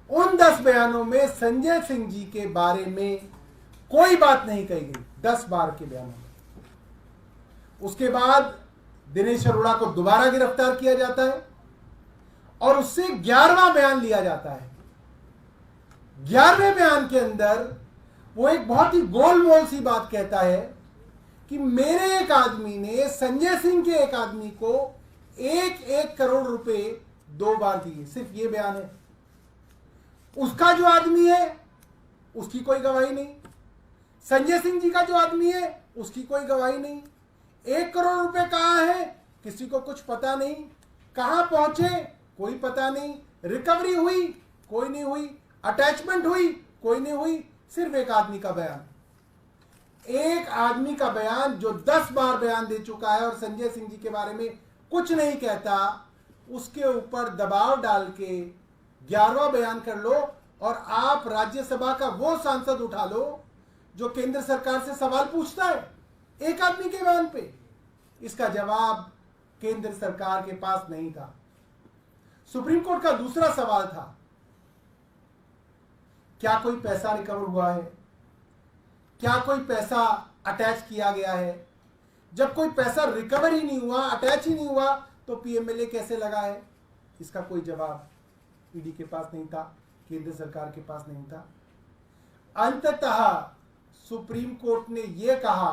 उन 10 बयानों में संजय सिंह जी के बारे में कोई बात नहीं कही गई, 10 बार के बयानों में। उसके बाद दिनेश अरोड़ा को दोबारा गिरफ्तार किया जाता है और उससे 11वां बयान लिया जाता है। 11वें बयान के अंदर वो एक बहुत ही गोलमोल सी बात कहता है कि मेरे एक आदमी ने संजय सिंह के एक आदमी को 1-1 करोड़ रुपए 2 बार दिए। सिर्फ ये बयान है। उसका जो आदमी है उसकी कोई गवाही नहीं, संजय सिंह जी का जो आदमी है उसकी कोई गवाही नहीं। 1 करोड़ रुपए कहां है किसी को कुछ पता नहीं, कहां पहुंचे कोई पता नहीं, रिकवरी हुई कोई नहीं हुई, अटैचमेंट हुई कोई नहीं हुई। सिर्फ एक आदमी का बयान, एक आदमी का बयान जो 10 बार बयान दे चुका है और संजय सिंह जी के बारे में कुछ नहीं कहता, उसके ऊपर दबाव डाल के 11वां बयान कर लो और आप राज्यसभा का वो सांसद उठा लो जो केंद्र सरकार से सवाल पूछता है एक आदमी के बयान पे। इसका जवाब केंद्र सरकार के पास नहीं था। सुप्रीम कोर्ट का दूसरा सवाल था, क्या कोई पैसा रिकवर हुआ है, क्या कोई पैसा अटैच किया गया है? जब कोई पैसा रिकवर ही नहीं हुआ, अटैच ही नहीं हुआ, तो पीएमएलए कैसे लगा है? इसका कोई जवाब ईडी के पास नहीं था, केंद्र सरकार के पास नहीं था। अंततः सुप्रीम कोर्ट ने यह कहा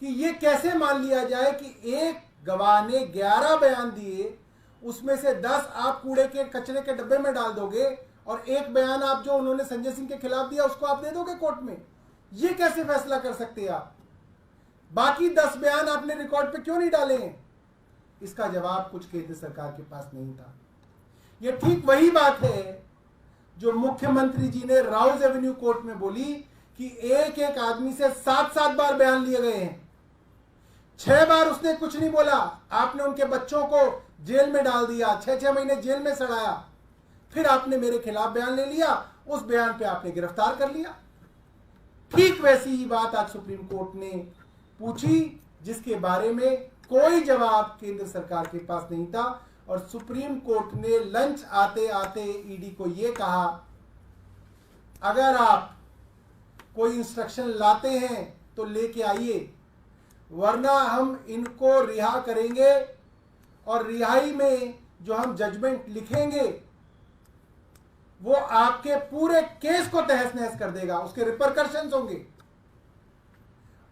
कि यह कैसे मान लिया जाए कि एक गवाह ने 11 बयान दिए, उसमें से 10 आप कूड़े के कचरे के डब्बे में डाल दोगे और एक बयान आप जो उन्होंने संजय सिंह के खिलाफ दिया उसको आप दे दोगे कोर्ट में। यह कैसे फैसला कर सकते हैं आप? बाकी 10 बयान आपने रिकॉर्ड पे क्यों नहीं डाले हैं? इसका जवाब कुछ केंद्र सरकार के पास नहीं था। यह ठीक वही बात है जो मुख्यमंत्री जी ने राउज एवेन्यू कोर्ट में बोली कि एक एक आदमी से 7-7 बार बयान लिए गए हैं। 6 बार उसने कुछ नहीं बोला, आपने उनके बच्चों को जेल में डाल दिया, 6-6 महीने जेल में सड़ाया, फिर आपने मेरे खिलाफ बयान ले लिया, उस बयान पे आपने गिरफ्तार कर लिया। ठीक वैसी ही बात आज सुप्रीम कोर्ट ने पूछी जिसके बारे में कोई जवाब केंद्र सरकार के पास नहीं था। और सुप्रीम कोर्ट ने लंच आते आते ईडी को यह कहा, अगर आप कोई इंस्ट्रक्शन लाते हैं तो लेके आइए, वरना हम इनको रिहा करेंगे और रिहाई में जो हम जजमेंट लिखेंगे वो आपके पूरे केस को तहस नहस कर देगा, उसके रिपरकशंस होंगे।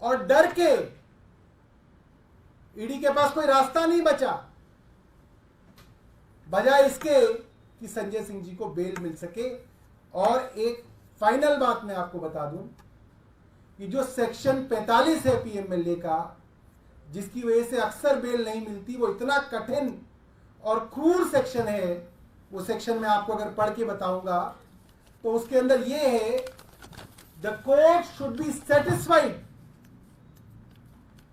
और डर के ईडी के पास कोई रास्ता नहीं बचा, बजाय इसके कि संजय सिंह जी को बेल मिल सके। और एक फाइनल बात मैं आपको बता दूं कि जो सेक्शन 45 है पीएमएलए का, जिसकी वजह से अक्सर बेल नहीं मिलती, वो इतना कठिन और क्रूर सेक्शन है। वो सेक्शन में आपको अगर पढ़ के बताऊंगा तो उसके अंदर ये है, the court should be satisfied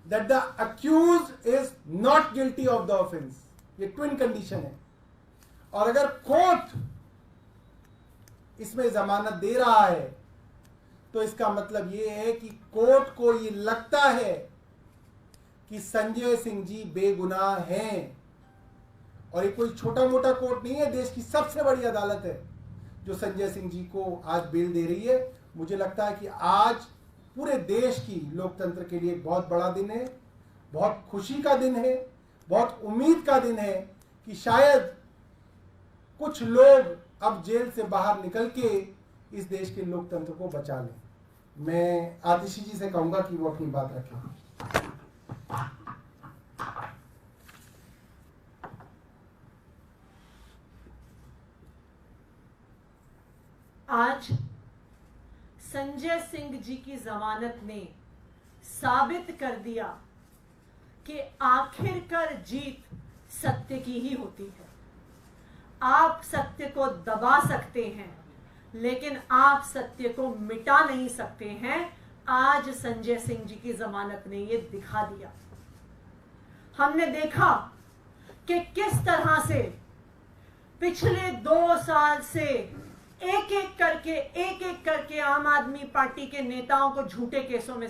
that the accused is not guilty of the offence. ये ट्विन कंडीशन है। और अगर कोर्ट इसमें जमानत दे रहा है तो इसका मतलब यह है कि कोर्ट को यह लगता है कि संजय सिंह जी बेगुनाह हैं। और ये कोई छोटा मोटा कोर्ट नहीं है, देश की सबसे बड़ी अदालत है जो संजय सिंह जी को आज बेल दे रही है। मुझे लगता है कि आज पूरे देश की लोकतंत्र के लिए एक बहुत बड़ा दिन है, बहुत खुशी का दिन है, बहुत उम्मीद का दिन है कि शायद कुछ लोग अब जेल से बाहर निकल के इस देश के लोकतंत्र को बचा लें। मैं आतिशी जी से कहूंगा कि वो अपनी बात रखें। आज संजय सिंह जी की जमानत ने साबित कर दिया कि आखिरकार जीत सत्य की ही होती है। आप सत्य को दबा सकते हैं लेकिन आप सत्य को मिटा नहीं सकते हैं। आज संजय सिंह जी की जमानत ने यह दिखा दिया। हमने देखा कि किस तरह से पिछले 2 साल से एक एक करके आम आदमी पार्टी के नेताओं को झूठे केसों में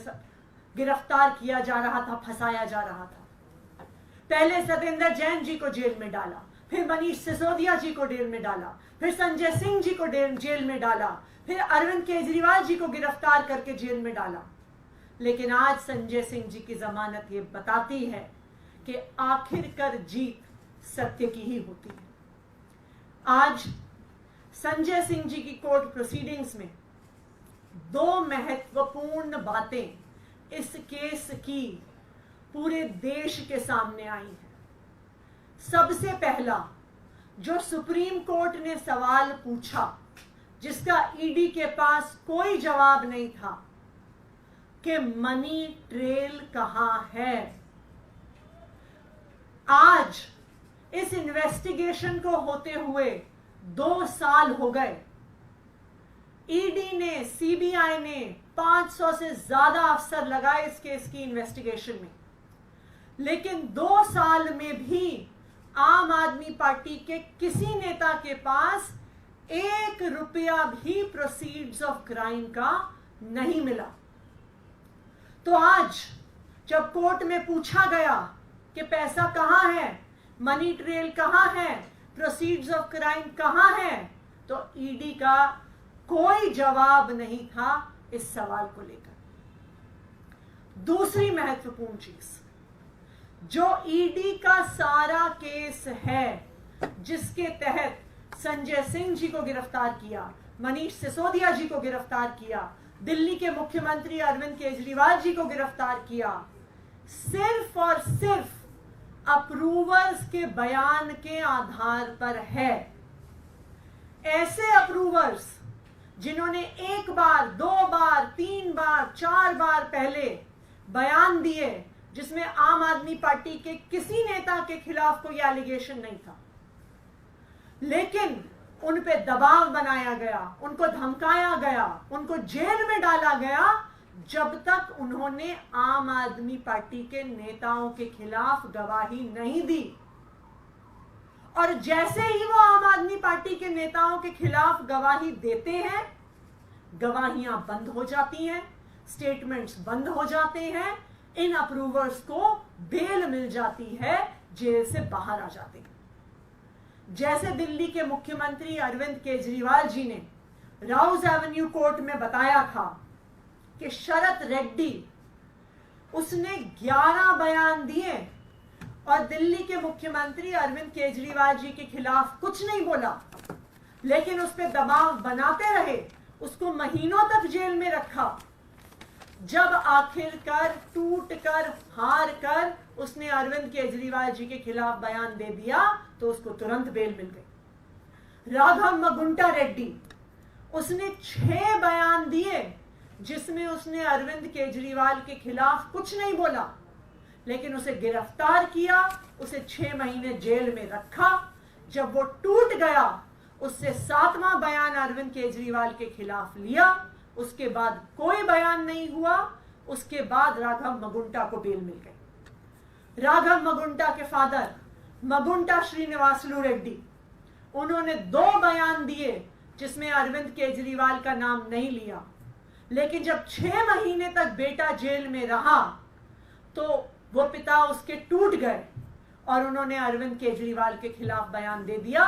गिरफ्तार किया जा रहा था, फंसाया जा रहा था। पहले सत्येंद्र जैन जी को जेल में डाला, फिर मनीष सिसोदिया जी को जेल में डाला, फिर संजय सिंह जी को जेल में डाला, फिर अरविंद केजरीवाल जी को गिरफ्तार करके जेल में डाला। लेकिन आज संजय सिंह जी की जमानत ये बताती है कि आखिरकार जीत सत्य की ही होती है। आज संजय सिंह जी की कोर्ट प्रोसीडिंग्स में दो महत्वपूर्ण बातें इस केस की पूरे देश के सामने आई हैं। सबसे पहला, जो सुप्रीम कोर्ट ने सवाल पूछा जिसका ईडी के पास कोई जवाब नहीं था कि मनी ट्रेल कहां है। आज इस इन्वेस्टिगेशन को होते हुए 2 साल हो गए। ईडी ने, सीबीआई ने 500 से ज्यादा अफसर लगाए इस केस की इन्वेस्टिगेशन में, लेकिन 2 साल में भी आम आदमी पार्टी के किसी नेता के पास 1 रुपया भी प्रोसीड्स ऑफ क्राइम का नहीं मिला। तो आज जब कोर्ट में पूछा गया कि पैसा कहां है, मनी ट्रेल कहां है, प्रोसीड्स ऑफ क्राइम कहां है, तो ईडी का कोई जवाब नहीं था इस सवाल को लेकर। दूसरी महत्वपूर्ण चीज, जो ईडी का सारा केस है जिसके तहत संजय सिंह जी को गिरफ्तार किया, मनीष सिसोदिया जी को गिरफ्तार किया, दिल्ली के मुख्यमंत्री अरविंद केजरीवाल जी को गिरफ्तार किया, सिर्फ और सिर्फ अप्रूवर्स के बयान के आधार पर है। ऐसे अप्रूवर्स जिन्होंने 1 बार, 2 बार, 3 बार, 4 बार पहले बयान दिए जिसमें आम आदमी पार्टी के किसी नेता के खिलाफ कोई एलिगेशन नहीं था, लेकिन उन पे दबाव बनाया गया, उनको धमकाया गया, उनको जेल में डाला गया जब तक उन्होंने आम आदमी पार्टी के नेताओं के खिलाफ गवाही नहीं दी। और जैसे ही वो आम आदमी पार्टी के नेताओं के खिलाफ गवाही देते हैं, गवाहियां बंद हो जाती हैं, स्टेटमेंट्स बंद हो जाते हैं, इन अप्रूवर्स को बेल मिल जाती है, जेल से बाहर आ जाते हैं। जैसे दिल्ली के मुख्यमंत्री अरविंद केजरीवाल जी ने राउज एवेन्यू कोर्ट में बताया था कि शरत रेड्डी, उसने 11 बयान दिए और दिल्ली के मुख्यमंत्री अरविंद केजरीवाल जी के खिलाफ कुछ नहीं बोला, लेकिन उस पर दबाव बनाते रहे, उसको महीनों तक जेल में रखा। जब आखिरकार टूट कर, हार कर उसने अरविंद केजरीवाल जी के खिलाफ बयान दे दिया तो उसको तुरंत बेल मिल गई। राघव मगुंटा रेड्डी, उसने 6 बयान दिए जिसमें उसने अरविंद केजरीवाल के खिलाफ कुछ नहीं बोला, लेकिन उसे गिरफ्तार किया, उसे 6 महीने जेल में रखा। जब वो टूट गया, उससे 7वां बयान अरविंद केजरीवाल के खिलाफ लिया, उसके बाद कोई बयान नहीं हुआ। उसके बाद राघव मगुंटा को बेल मिल गई। राघव मगुंटा के फादर मगुंटा श्रीनिवासलू रेड्डी, उन्होंने 2 बयान दिए जिसमें अरविंद केजरीवाल का नाम नहीं लिया, लेकिन जब 6 महीने तक बेटा जेल में रहा तो वो पिता उसके टूट गए और उन्होंने अरविंद केजरीवाल के खिलाफ बयान दे दिया।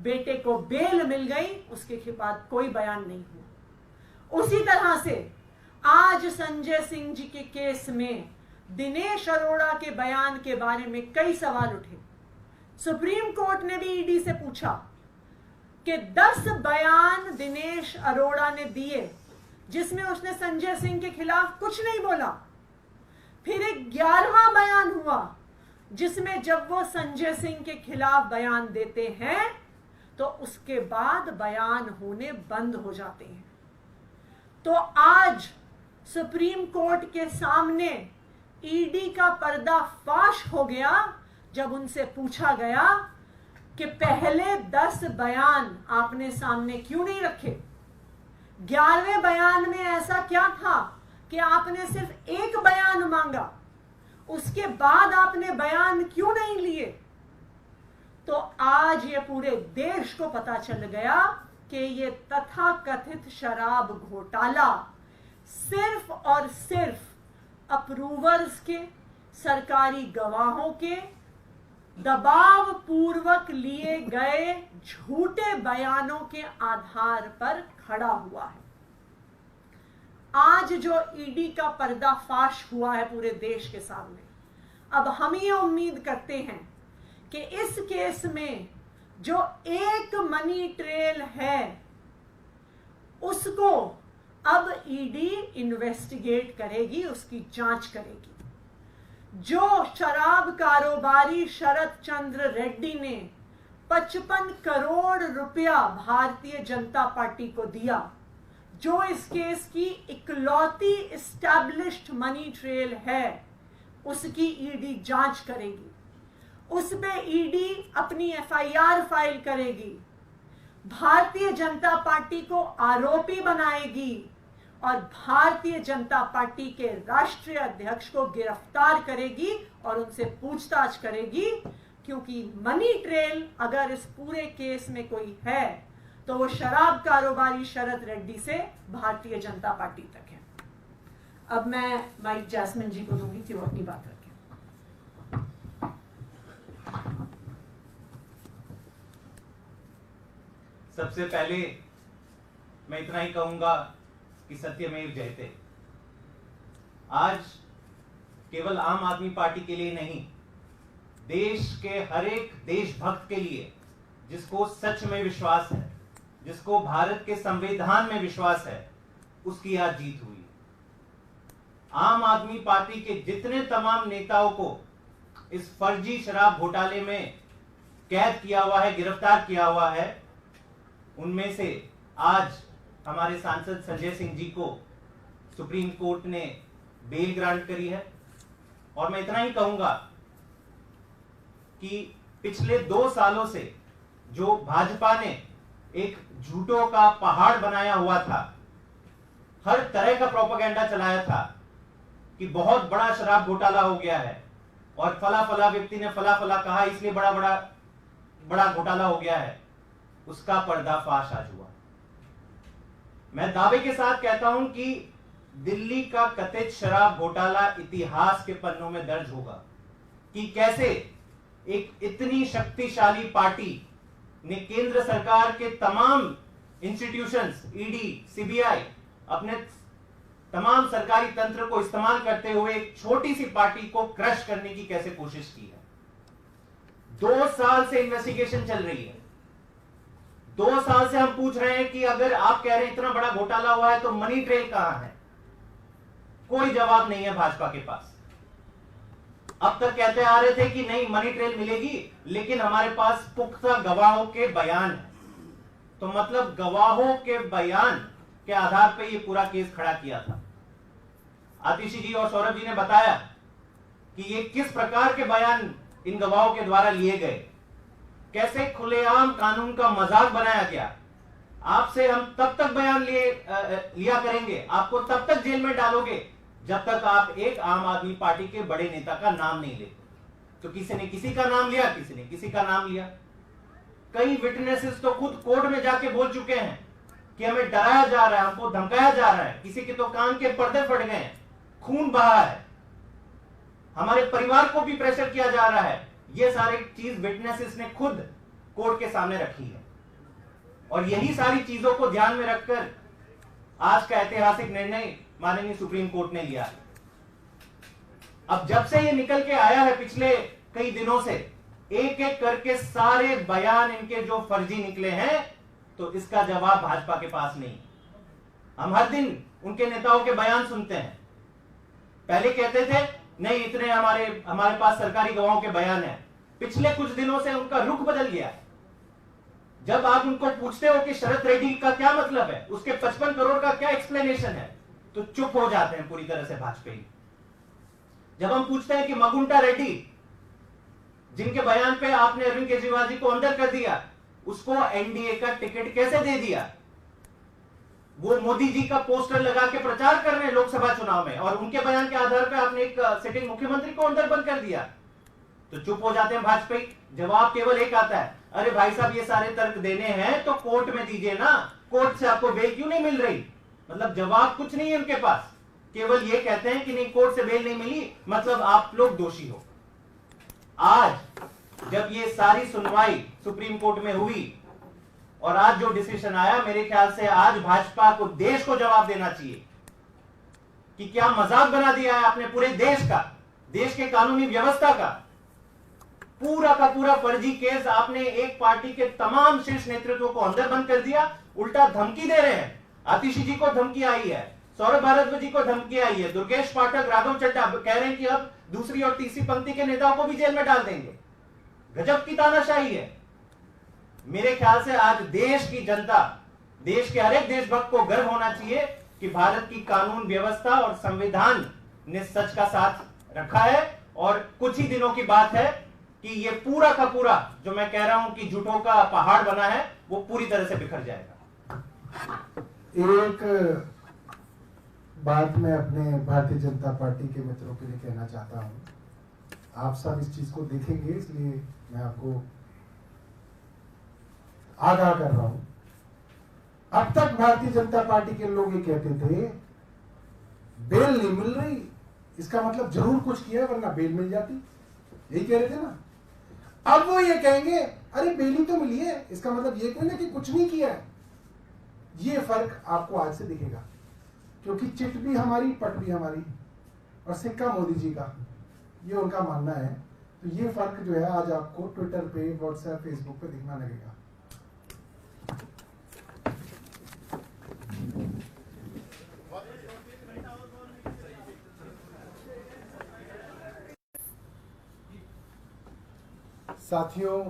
बेटे को बेल मिल गई, उसके बाद कोई बयान नहीं हुआ। उसी तरह से आज संजय सिंह जी के केस में दिनेश अरोड़ा के बयान के बारे में कई सवाल उठे। सुप्रीम कोर्ट ने भी ईडी से पूछा कि 10 बयान दिनेश अरोड़ा ने दिए जिसमें उसने संजय सिंह के खिलाफ कुछ नहीं बोला। फिर एक 11वां बयान हुआ जिसमें जब वो संजय सिंह के खिलाफ बयान देते हैं तो उसके बाद बयान होने बंद हो जाते हैं। तो आज सुप्रीम कोर्ट के सामने ईडी का पर्दाफाश हो गया जब उनसे पूछा गया कि पहले 10 बयान आपने सामने क्यों नहीं रखे? 11वें बयान में ऐसा क्या था कि आपने सिर्फ 1 बयान मांगा? उसके बाद आपने बयान क्यों नहीं लिए? तो आज ये पूरे देश को पता चल गया कि ये तथाकथित शराब घोटाला सिर्फ और सिर्फ अप्रूवर्स के, सरकारी गवाहों के दबाव पूर्वक लिए गए झूठे बयानों के आधार पर खड़ा हुआ है। आज जो ईडी का पर्दाफाश हुआ है पूरे देश के सामने, अब हम ये उम्मीद करते हैं कि इस केस में जो एक मनी ट्रेल है उसको अब ईडी इन्वेस्टिगेट करेगी, उसकी जांच करेगी। जो शराब कारोबारी शरद चंद्र रेड्डी ने 55 करोड़ रुपया भारतीय जनता पार्टी को दिया, जो इस केस की इकलौती एस्टैब्लिश्ड मनी ट्रेल है, उसकी ईडी जांच करेगी। उस पे ईडी अपनी एफआईआर फाइल करेगी, भारतीय जनता पार्टी को आरोपी बनाएगी और भारतीय जनता पार्टी के राष्ट्रीय अध्यक्ष को गिरफ्तार करेगी और उनसे पूछताछ करेगी, क्योंकि मनी ट्रेल अगर इस पूरे केस में कोई है तो वो शराब कारोबारी शरद रेड्डी से भारतीय जनता पार्टी तक है। अब मैं माइक जैस्मिन जी को दूंगी कि वो अपनी बात रखें। सबसे पहले मैं इतना ही कहूंगा कि सत्यमेव जयते। आज केवल आम आदमी पार्टी के लिए नहीं, देश के हर एक देशभक्त के लिए, जिसको सच में विश्वास है, जिसको भारत के संविधान में विश्वास है, उसकी आज जीत हुई। आम आदमी पार्टी के जितने तमाम नेताओं को इस फर्जी शराब घोटाले में कैद किया हुआ है, गिरफ्तार किया हुआ है, उनमें से आज हमारे सांसद संजय सिंह जी को सुप्रीम कोर्ट ने बेल ग्रांट करी है। और मैं इतना ही कहूंगा कि पिछले 2 सालों से जो भाजपा ने एक झूठों का पहाड़ बनाया हुआ था, हर तरह का प्रोपेगेंडा चलाया था कि बहुत बड़ा शराब घोटाला हो गया है और फला फला व्यक्ति ने फला फला कहा इसलिए बड़ा घोटाला हो गया है, उसका पर्दाफाश आज हुआ। मैं दावे के साथ कहता हूं कि दिल्ली का कथित शराब घोटाला इतिहास के पन्नों में दर्ज होगा कि कैसे एक इतनी शक्तिशाली पार्टी ने केंद्र सरकार के तमाम इंस्टीट्यूशंस, ईडी, सीबीआई, अपने तमाम सरकारी तंत्र को इस्तेमाल करते हुए एक छोटी सी पार्टी को क्रश करने की कैसे कोशिश की है। 2 साल से इन्वेस्टिगेशन चल रही है। 2 साल से हम पूछ रहे हैं कि अगर आप कह रहे हैं इतना बड़ा घोटाला हुआ है तो मनी ट्रेल कहां है? कोई जवाब नहीं है भाजपा के पास। अब तक कहते आ रहे थे कि नहीं मनी ट्रेल मिलेगी, लेकिन हमारे पास पुख्ता गवाहों के बयान है। तो मतलब गवाहों के बयान के आधार पर यह पूरा केस खड़ा किया था। आतिशी जी और सौरभ जी ने बताया कि ये किस प्रकार के बयान इन गवाहों के द्वारा लिए गए, कैसे खुलेआम कानून का मजाक बनाया गया। आपसे हम तब तक बयान लिया करेंगे, आपको तब तक जेल में डालोगे जब तक आप एक आम आदमी पार्टी के बड़े नेता का नाम नहीं लेते। तो किसी ने किसी का नाम लिया, किसी ने किसी का नाम लिया। कई विटनेसेस तो खुद कोर्ट में जाके बोल चुके हैं कि हमें डराया जा रहा है, हमको धमकाया जा रहा है, किसी के तो कान के पर्दे फट गए हैं, खून बहा है, हमारे परिवार को भी प्रेशर किया जा रहा है। ये सारी चीज विटनेसेस ने खुद कोर्ट के सामने रखी है। और यही सारी चीजों को ध्यान में रखकर आज का ऐतिहासिक निर्णय माननीय सुप्रीम कोर्ट ने लिया है। अब जब से ये निकल के आया है पिछले कई दिनों से, एक एक करके सारे बयान इनके जो फर्जी निकले हैं, तो इसका जवाब भाजपा के पास नहीं। हम हर दिन उनके नेताओं के बयान सुनते हैं। पहले कहते थे नहीं इतने हमारे पास सरकारी गवाहों के बयान है, पिछले कुछ दिनों से उनका रुख बदल गया है। जब आप उनको पूछते हो कि शरद रेड्डी का क्या मतलब है, उसके 55 करोड़ का क्या एक्सप्लेनेशन है, तो चुप हो जाते हैं पूरी तरह से वाजपेयी। जब हम पूछते हैं कि मगुंटा रेड्डी जिनके बयान पे आपने अरविंद केजरीवाल जी को अंदर कर दिया, उसको एनडीए का टिकट कैसे दे दिया, वो मोदी जी का पोस्टर लगा के प्रचार कर रहे हैं लोकसभा चुनाव में, और उनके बयान के आधार पर आपने एक सिटिंग मुख्यमंत्री को अंदर बंद कर दिया, तो चुप हो जाते हैं वाजपेयी। जवाब केवल एक आता है, अरे भाई साहब ये सारे तर्क देने हैं तो कोर्ट में दीजिए ना, कोर्ट से आपको बेल क्यों नहीं मिल रही। मतलब जवाब कुछ नहीं है उनके पास, केवल ये कहते हैं कि नहीं कोर्ट से बेल नहीं मिली मतलब आप लोग दोषी हो। आज जब ये सारी सुनवाई सुप्रीम कोर्ट में हुई और आज जो डिसीजन आया, मेरे ख्याल से आज भाजपा को, देश को जवाब देना चाहिए कि क्या मजाक बना दिया है आपने पूरे देश का, देश के कानूनी व्यवस्था का। पूरा का पूरा फर्जी केस आपने एक पार्टी के तमाम शीर्ष नेतृत्व को अंदर बंद कर दिया, उल्टा धमकी दे रहे हैं। आतिशी जी को धमकी आई है, सौरभ भारद्वाज जी को धमकी आई है, दुर्गेश पाठक, राघव चड्ढा कह रहे हैं कि अब दूसरी और तीसरी पंक्ति के नेताओं को भी जेल में डाल देंगे। गजब की तानाशाही है। मेरे ख्याल से आज देश की जनता, देश के हर एक देशभक्त को गर्व होना चाहिए कि भारत की कानून व्यवस्था और संविधान ने सच का साथ रखा है। और कुछ ही दिनों की बात है कि ये पूरा का पूरा जो मैं कह रहा हूं कि झूठों का पहाड़ बना है, वो पूरी तरह से बिखर जाएगा। एक बात मैं अपने भारतीय जनता पार्टी के मित्रों के लिए कहना चाहता हूं। आप सब इस चीज को देखेंगे, इसलिए मैं आपको आगाह कर रहा हूं। अब तक भारतीय जनता पार्टी के लोग ये कहते थे बेल नहीं मिल रही, इसका मतलब जरूर कुछ किया वरना बेल मिल जाती, यही कह रहे थे ना। अब वो ये कहेंगे अरे बेल ही तो मिली है, इसका मतलब ये कहना कि कुछ नहीं किया है। ये फर्क आपको आज से दिखेगा, क्योंकि चिट भी हमारी, पट भी हमारी, और सिक्का मोदी जी का, ये उनका मानना है। तो ये फर्क जो है आज आपको ट्विटर पे, व्हाट्सएप, फेसबुक पे दिखना लगेगा। साथियों,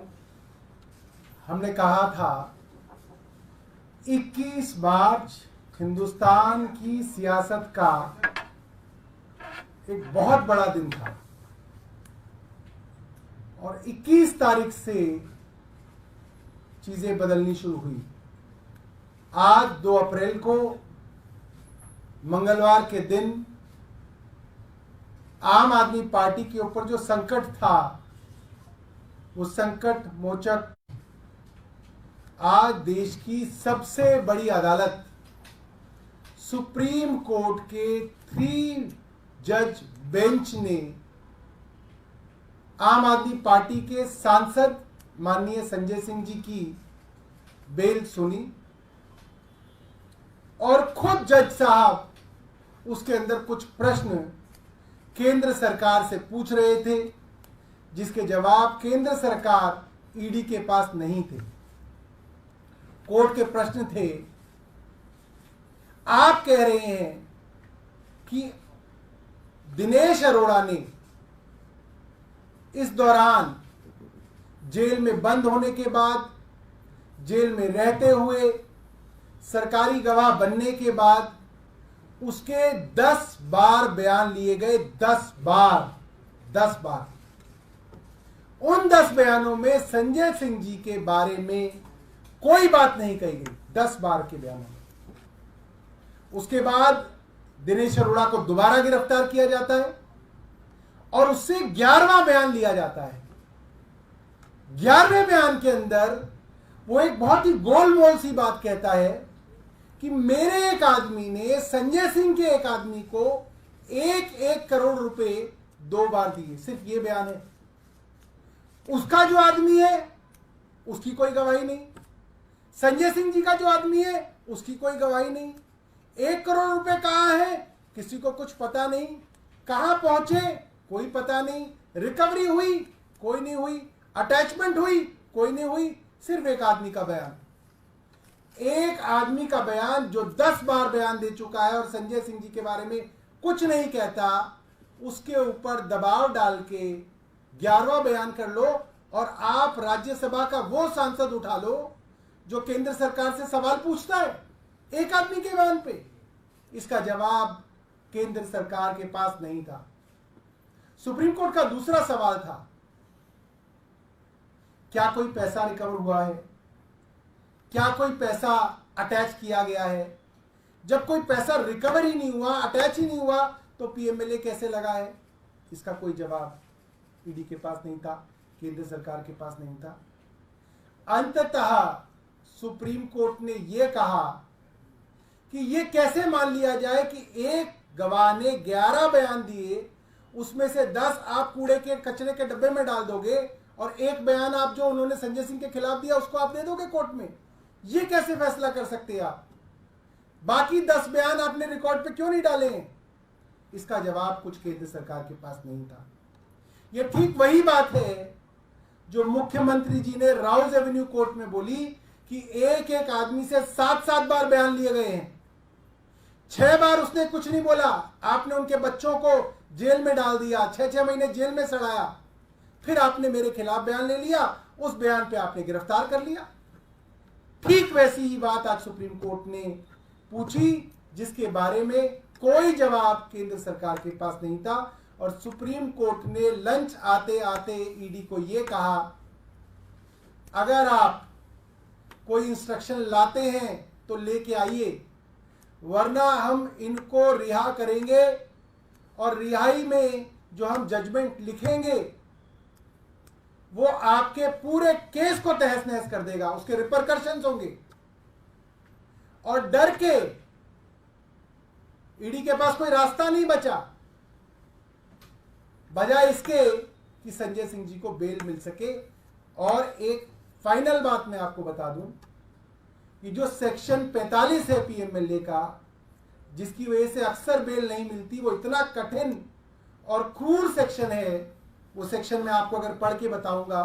हमने कहा था 21 मार्च हिंदुस्तान की सियासत का एक बहुत बड़ा दिन था, और 21 तारीख से चीजें बदलनी शुरू हुई। आज 2 अप्रैल को मंगलवार के दिन आम आदमी पार्टी के ऊपर जो संकट था, वो संकट मोचक आज देश की सबसे बड़ी अदालत सुप्रीम कोर्ट के 3 जज बेंच ने आम आदमी पार्टी के सांसद माननीय संजय सिंह जी की बेल सुनी, और खुद जज साहब उसके अंदर कुछ प्रश्न केंद्र सरकार से पूछ रहे थे, जिसके जवाब केंद्र सरकार ईडी के पास नहीं थे। कोर्ट के प्रश्न थे, आप कह रहे हैं कि दिनेश अरोड़ा ने इस दौरान जेल में बंद होने के बाद, जेल में रहते हुए, सरकारी गवाह बनने के बाद उसके 10 बार बयान लिए गए। 10 बार। उन 10 बयानों में संजय सिंह जी के बारे में कोई बात नहीं कही गई, 10 बार के बयानों में। उसके बाद दिनेश अरोड़ा को दोबारा गिरफ्तार किया जाता है और उससे 11वां बयान लिया जाता है। 11वें बयान के अंदर वो एक बहुत ही गोलमोल सी बात कहता है कि मेरे एक आदमी ने संजय सिंह के एक आदमी को 1 करोड़ रुपए 2 बार दिए। सिर्फ ये बयान है। उसका जो आदमी है उसकी कोई गवाही नहीं, संजय सिंह जी का जो आदमी है उसकी कोई गवाही नहीं। 1 करोड़ रुपए कहां है किसी को कुछ पता नहीं, कहां पहुंचे कोई पता नहीं, रिकवरी हुई कोई नहीं हुई, अटैचमेंट हुई कोई नहीं हुई। सिर्फ एक आदमी का बयान, एक आदमी का बयान जो 10 बार बयान दे चुका है और संजय सिंह जी के बारे में कुछ नहीं कहता, उसके ऊपर दबाव डाल के 11वां बयान कर लो और आप राज्यसभा का वो सांसद उठा लो जो केंद्र सरकार से सवाल पूछता है एक आदमी के बयान पे। इसका जवाब केंद्र सरकार के पास नहीं था। सुप्रीम कोर्ट का दूसरा सवाल था, क्या कोई पैसा रिकवर हुआ है, क्या कोई पैसा अटैच किया गया है। जब कोई पैसा रिकवर ही नहीं हुआ, अटैच ही नहीं हुआ, तो पीएमएलए कैसे लगा है, इसका कोई जवाब ईडी के पास नहीं था, केंद्र सरकार के पास नहीं था। अंततः सुप्रीम कोर्ट ने यह कहा कि यह कैसे मान लिया जाए कि एक गवाह ने 11 बयान दिए, उसमें से 10 आप कूड़े के कचरे के डब्बे में डाल दोगे और एक बयान आप जो उन्होंने संजय सिंह के खिलाफ दिया उसको आप दे दोगे कोर्ट में? ये कैसे फैसला कर सकते हैं आप? बाकी 10 बयान आपने रिकॉर्ड पे क्यों नहीं डाले हैं? इसका जवाब कुछ केंद्र सरकार के पास नहीं था। ये ठीक वही बात है जो मुख्यमंत्री जी ने राउज एवेन्यू कोर्ट में बोली कि एक एक आदमी से 7-7 बार बयान लिए गए हैं, 6 बार उसने कुछ नहीं बोला, आपने उनके बच्चों को जेल में डाल दिया, 6-6 महीने जेल में सड़ाया, फिर आपने मेरे खिलाफ बयान ले लिया, उस बयान पे आपने गिरफ्तार कर लिया। ठीक वैसी ही बात आज सुप्रीम कोर्ट ने पूछी जिसके बारे में कोई जवाब केंद्र सरकार के पास नहीं था, और सुप्रीम कोर्ट ने लंच आते आते ईडी को यह कहा, अगर आप कोई इंस्ट्रक्शन लाते हैं तो लेके आइए, वरना हम इनको रिहा करेंगे और रिहाई में जो हम जजमेंट लिखेंगे वो आपके पूरे केस को तहस नहस कर देगा, उसके रिपरकशंस होंगे। और डर के ईडी के पास कोई रास्ता नहीं बचा, बजाय इसके कि संजय सिंह जी को बेल मिल सके। और एक फाइनल बात मैं आपको बता दूं कि जो सेक्शन 45 है पीएमएलए का, जिसकी वजह से अक्सर बेल नहीं मिलती, वो इतना कठिन और क्रूर सेक्शन है। वो सेक्शन में आपको अगर पढ़ के बताऊंगा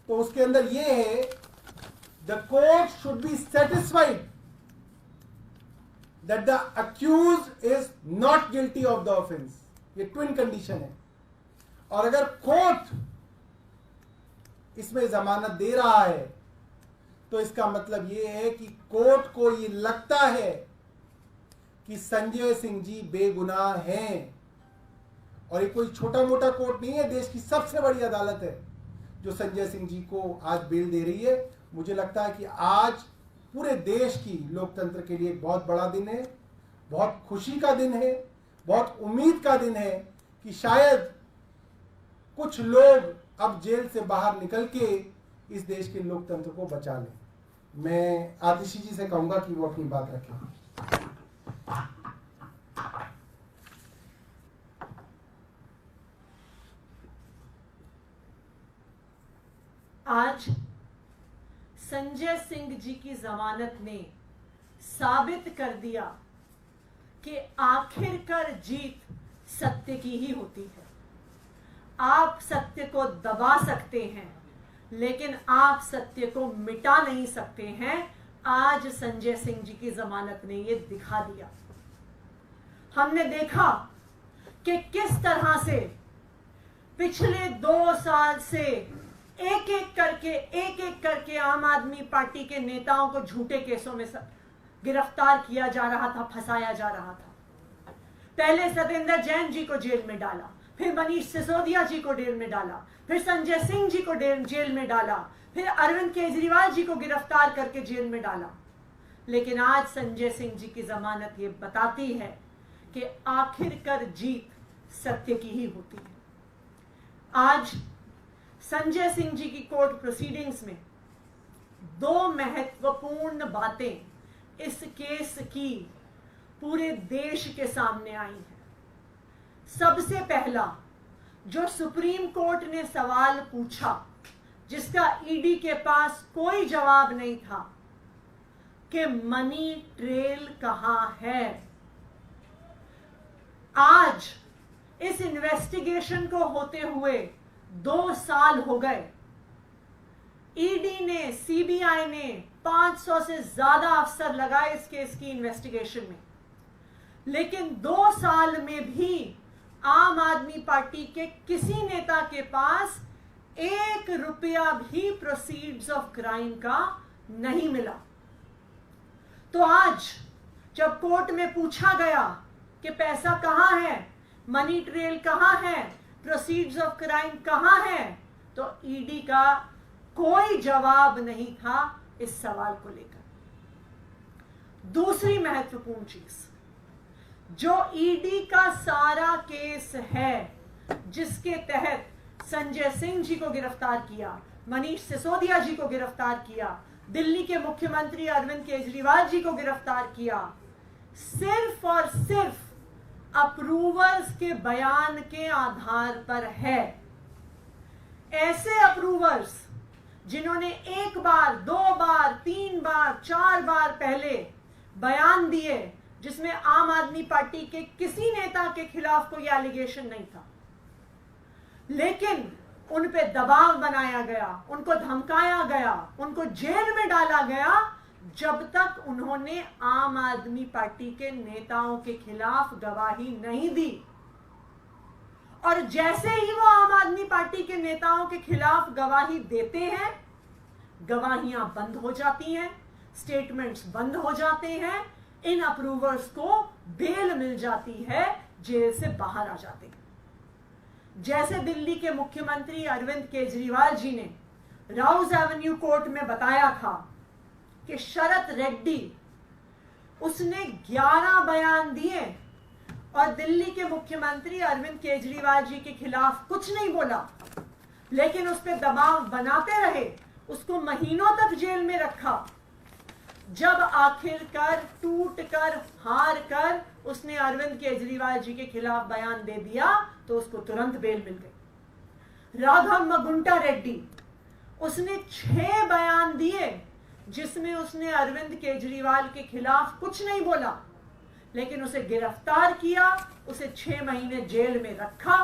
तो उसके अंदर ये है, the court should be satisfied that the accused is not guilty of the offence. ये ट्विन कंडीशन है, और अगर कोर्ट इसमें जमानत दे रहा है तो इसका मतलब यह है कि कोर्ट को ये लगता है कि संजय सिंह जी बेगुनाह हैं। और ये कोई छोटा मोटा कोर्ट नहीं है, देश की सबसे बड़ी अदालत है जो संजय सिंह जी को आज बेल दे रही है। मुझे लगता है कि आज पूरे देश की लोकतंत्र के लिए एक बहुत बड़ा दिन है, बहुत खुशी का दिन है, बहुत उम्मीद का दिन है कि शायद कुछ लोग अब जेल से बाहर निकल के इस देश के लोकतंत्र को बचा लें। मैं आतिशी जी से कहूंगा कि वो अपनी बात रखें। आज संजय सिंह जी की जमानत ने साबित कर दिया कि आखिरकार जीत सत्य की ही होती है। आप सत्य को दबा सकते हैं, लेकिन आप सत्य को मिटा नहीं सकते हैं। आज संजय सिंह जी की जमानत ने यह दिखा दिया। हमने देखा कि किस तरह से पिछले 2 साल से एक एक करके आम आदमी पार्टी के नेताओं को झूठे केसों में गिरफ्तार किया जा रहा था, फंसाया जा रहा था। पहले सत्येंद्र जैन जी को जेल में डाला, फिर मनीष सिसोदिया जी को जेल में डाला, फिर संजय सिंह जी को जेल में डाला, फिर अरविंद केजरीवाल जी को गिरफ्तार करके जेल में डाला। लेकिन आज संजय सिंह जी की जमानत ये बताती है कि आखिरकार जीत सत्य की ही होती है। आज संजय सिंह जी की कोर्ट प्रोसीडिंग्स में 2 महत्वपूर्ण बातें इस केस की पूरे देश के सामने आई हैं। सबसे पहला, जो सुप्रीम कोर्ट ने सवाल पूछा जिसका ईडी के पास कोई जवाब नहीं था कि मनी ट्रेल कहां है। आज इस इन्वेस्टिगेशन को होते हुए 2 साल हो गए। ईडी ने, सीबीआई ने 500 से ज्यादा अफसर लगाए इस केस की इन्वेस्टिगेशन में, लेकिन 2 साल में भी आम आदमी पार्टी के किसी नेता के पास 1 रुपया भी प्रोसीड्स ऑफ क्राइम का नहीं मिला। तो आज जब कोर्ट में पूछा गया कि पैसा कहां है, मनी ट्रेल कहां है, प्रोसीड्स ऑफ क्राइम कहां है, तो ईडी का कोई जवाब नहीं था इस सवाल को लेकर। दूसरी महत्वपूर्ण चीज, जो ईडी का सारा केस है जिसके तहत संजय सिंह जी को गिरफ्तार किया, मनीष सिसोदिया जी को गिरफ्तार किया, दिल्ली के मुख्यमंत्री अरविंद केजरीवाल जी को गिरफ्तार किया, सिर्फ और सिर्फ अप्रूवर्स के बयान के आधार पर है। ऐसे अप्रूवर्स जिन्होंने 1 बार, 2 बार, 3 बार, 4 बार पहले बयान दिए जिसमें आम आदमी पार्टी के किसी नेता के खिलाफ कोई एलिगेशन नहीं था, लेकिन उन पे दबाव बनाया गया, उनको धमकाया गया, उनको जेल में डाला गया जब तक उन्होंने आम आदमी पार्टी के नेताओं के खिलाफ गवाही नहीं दी। और जैसे ही वो आम आदमी पार्टी के नेताओं के खिलाफ गवाही देते हैं, गवाहियां बंद हो जाती हैं, स्टेटमेंट्स बंद हो जाते हैं, इन अप्रूवर्स को बेल मिल जाती है, जेल से बाहर आ जाते हैं। जैसे दिल्ली के मुख्यमंत्री अरविंद केजरीवाल जी ने राउज एवेन्यू कोर्ट में बताया था कि शरत रेड्डी उसने 11 बयान दिए और दिल्ली के मुख्यमंत्री अरविंद केजरीवाल जी के खिलाफ कुछ नहीं बोला, लेकिन उस पर दबाव बनाते रहे, उसको महीनों तक जेल में रखा। जब आखिरकार टूट कर, हार कर उसने अरविंद केजरीवाल जी के खिलाफ बयान दे दिया तो उसको तुरंत बेल मिल गई। राघव मगुंटा रेड्डी, उसने 6 बयान दिए जिसमें उसने अरविंद केजरीवाल के खिलाफ कुछ नहीं बोला, लेकिन उसे गिरफ्तार किया, उसे 6 महीने जेल में रखा।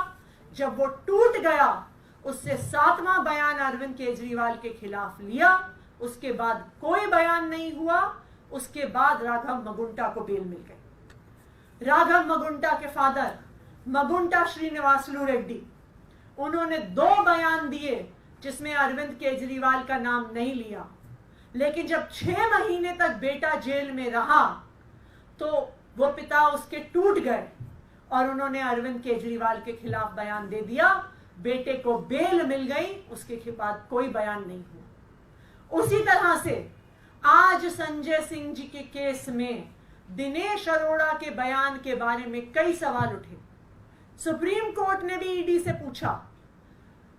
जब वो टूट गया, उससे 7वां बयान अरविंद केजरीवाल के खिलाफ लिया, उसके बाद कोई बयान नहीं हुआ। उसके बाद राघव मगुंटा को बेल मिल गई। राघव मगुंटा के फादर मगुंटा श्रीनिवासलू रेड्डी, उन्होंने 2 बयान दिए जिसमें अरविंद केजरीवाल का नाम नहीं लिया, लेकिन जब 6 महीने तक बेटा जेल में रहा तो वो पिता उसके टूट गए और उन्होंने अरविंद केजरीवाल के खिलाफ बयान दे दिया। बेटे को बेल मिल गई, उसके बाद कोई बयान नहीं हुआ। उसी तरह से आज संजय सिंह जी के केस में दिनेश अरोड़ा के बयान के बारे में कई सवाल उठे। सुप्रीम कोर्ट ने भी ईडी से पूछा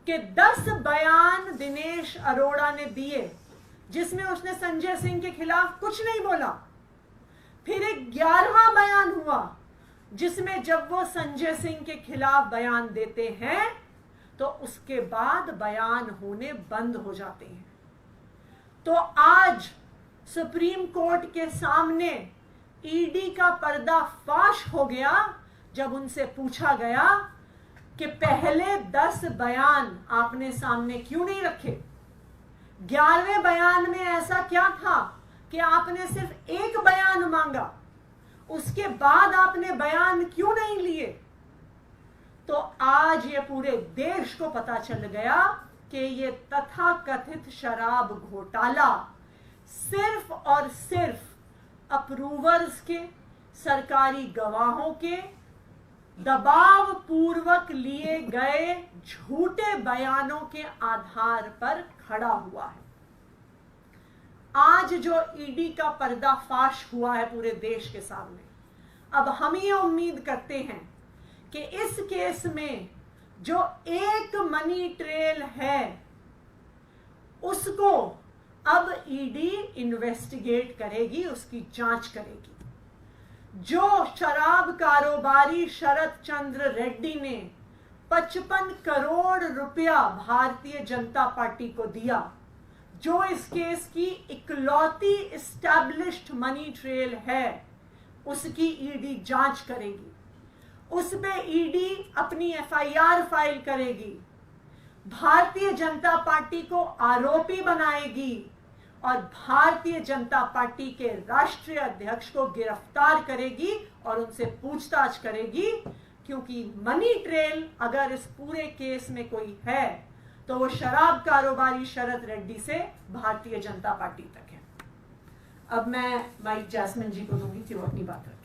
कि 10 बयान दिनेश अरोड़ा ने दिए जिसमें उसने संजय सिंह के खिलाफ कुछ नहीं बोला। फिर एक 11वां बयान हुआ जिसमें जब वो संजय सिंह के खिलाफ बयान देते हैं तो उसके बाद बयान होने बंद हो जाते हैं। तो आज सुप्रीम कोर्ट के सामने ईडी का पर्दाफाश हो गया जब उनसे पूछा गया कि पहले 10 बयान आपने सामने क्यों नहीं रखे। 11वें बयान में ऐसा क्या था कि आपने सिर्फ एक बयान मांगा, उसके बाद आपने बयान क्यों नहीं लिए। तो आज ये पूरे देश को पता चल गया कि ये तथाकथित शराब घोटाला सिर्फ और सिर्फ अप्रूवर्स के, सरकारी गवाहों के दबाव पूर्वक लिए गए झूठे बयानों के आधार पर खड़ा हुआ है। आज जो ईडी का पर्दाफाश हुआ है पूरे देश के सामने, अब हम ये उम्मीद करते हैं कि इस केस में जो एक मनी ट्रेल है उसको अब ईडी इन्वेस्टिगेट करेगी, उसकी जांच करेगी। जो शराब कारोबारी शरद चंद्र रेड्डी ने 55 करोड़ रुपया भारतीय जनता पार्टी को दिया, जो इस केस की इकलौती एस्टैब्लिश्ड मनी ट्रेल है, उसकी ईडी जांच करेगी। उस पे ईडी अपनी एफआईआर फाइल करेगी, भारतीय जनता पार्टी को आरोपी बनाएगी और भारतीय जनता पार्टी के राष्ट्रीय अध्यक्ष को गिरफ्तार करेगी और उनसे पूछताछ करेगी, क्योंकि मनी ट्रेल अगर इस पूरे केस में कोई है तो वो शराब कारोबारी शरद रेड्डी से भारतीय जनता पार्टी तक है। अब मैं माइक जैस्मिन जी को दूंगी कि वो अपनी बात रखें।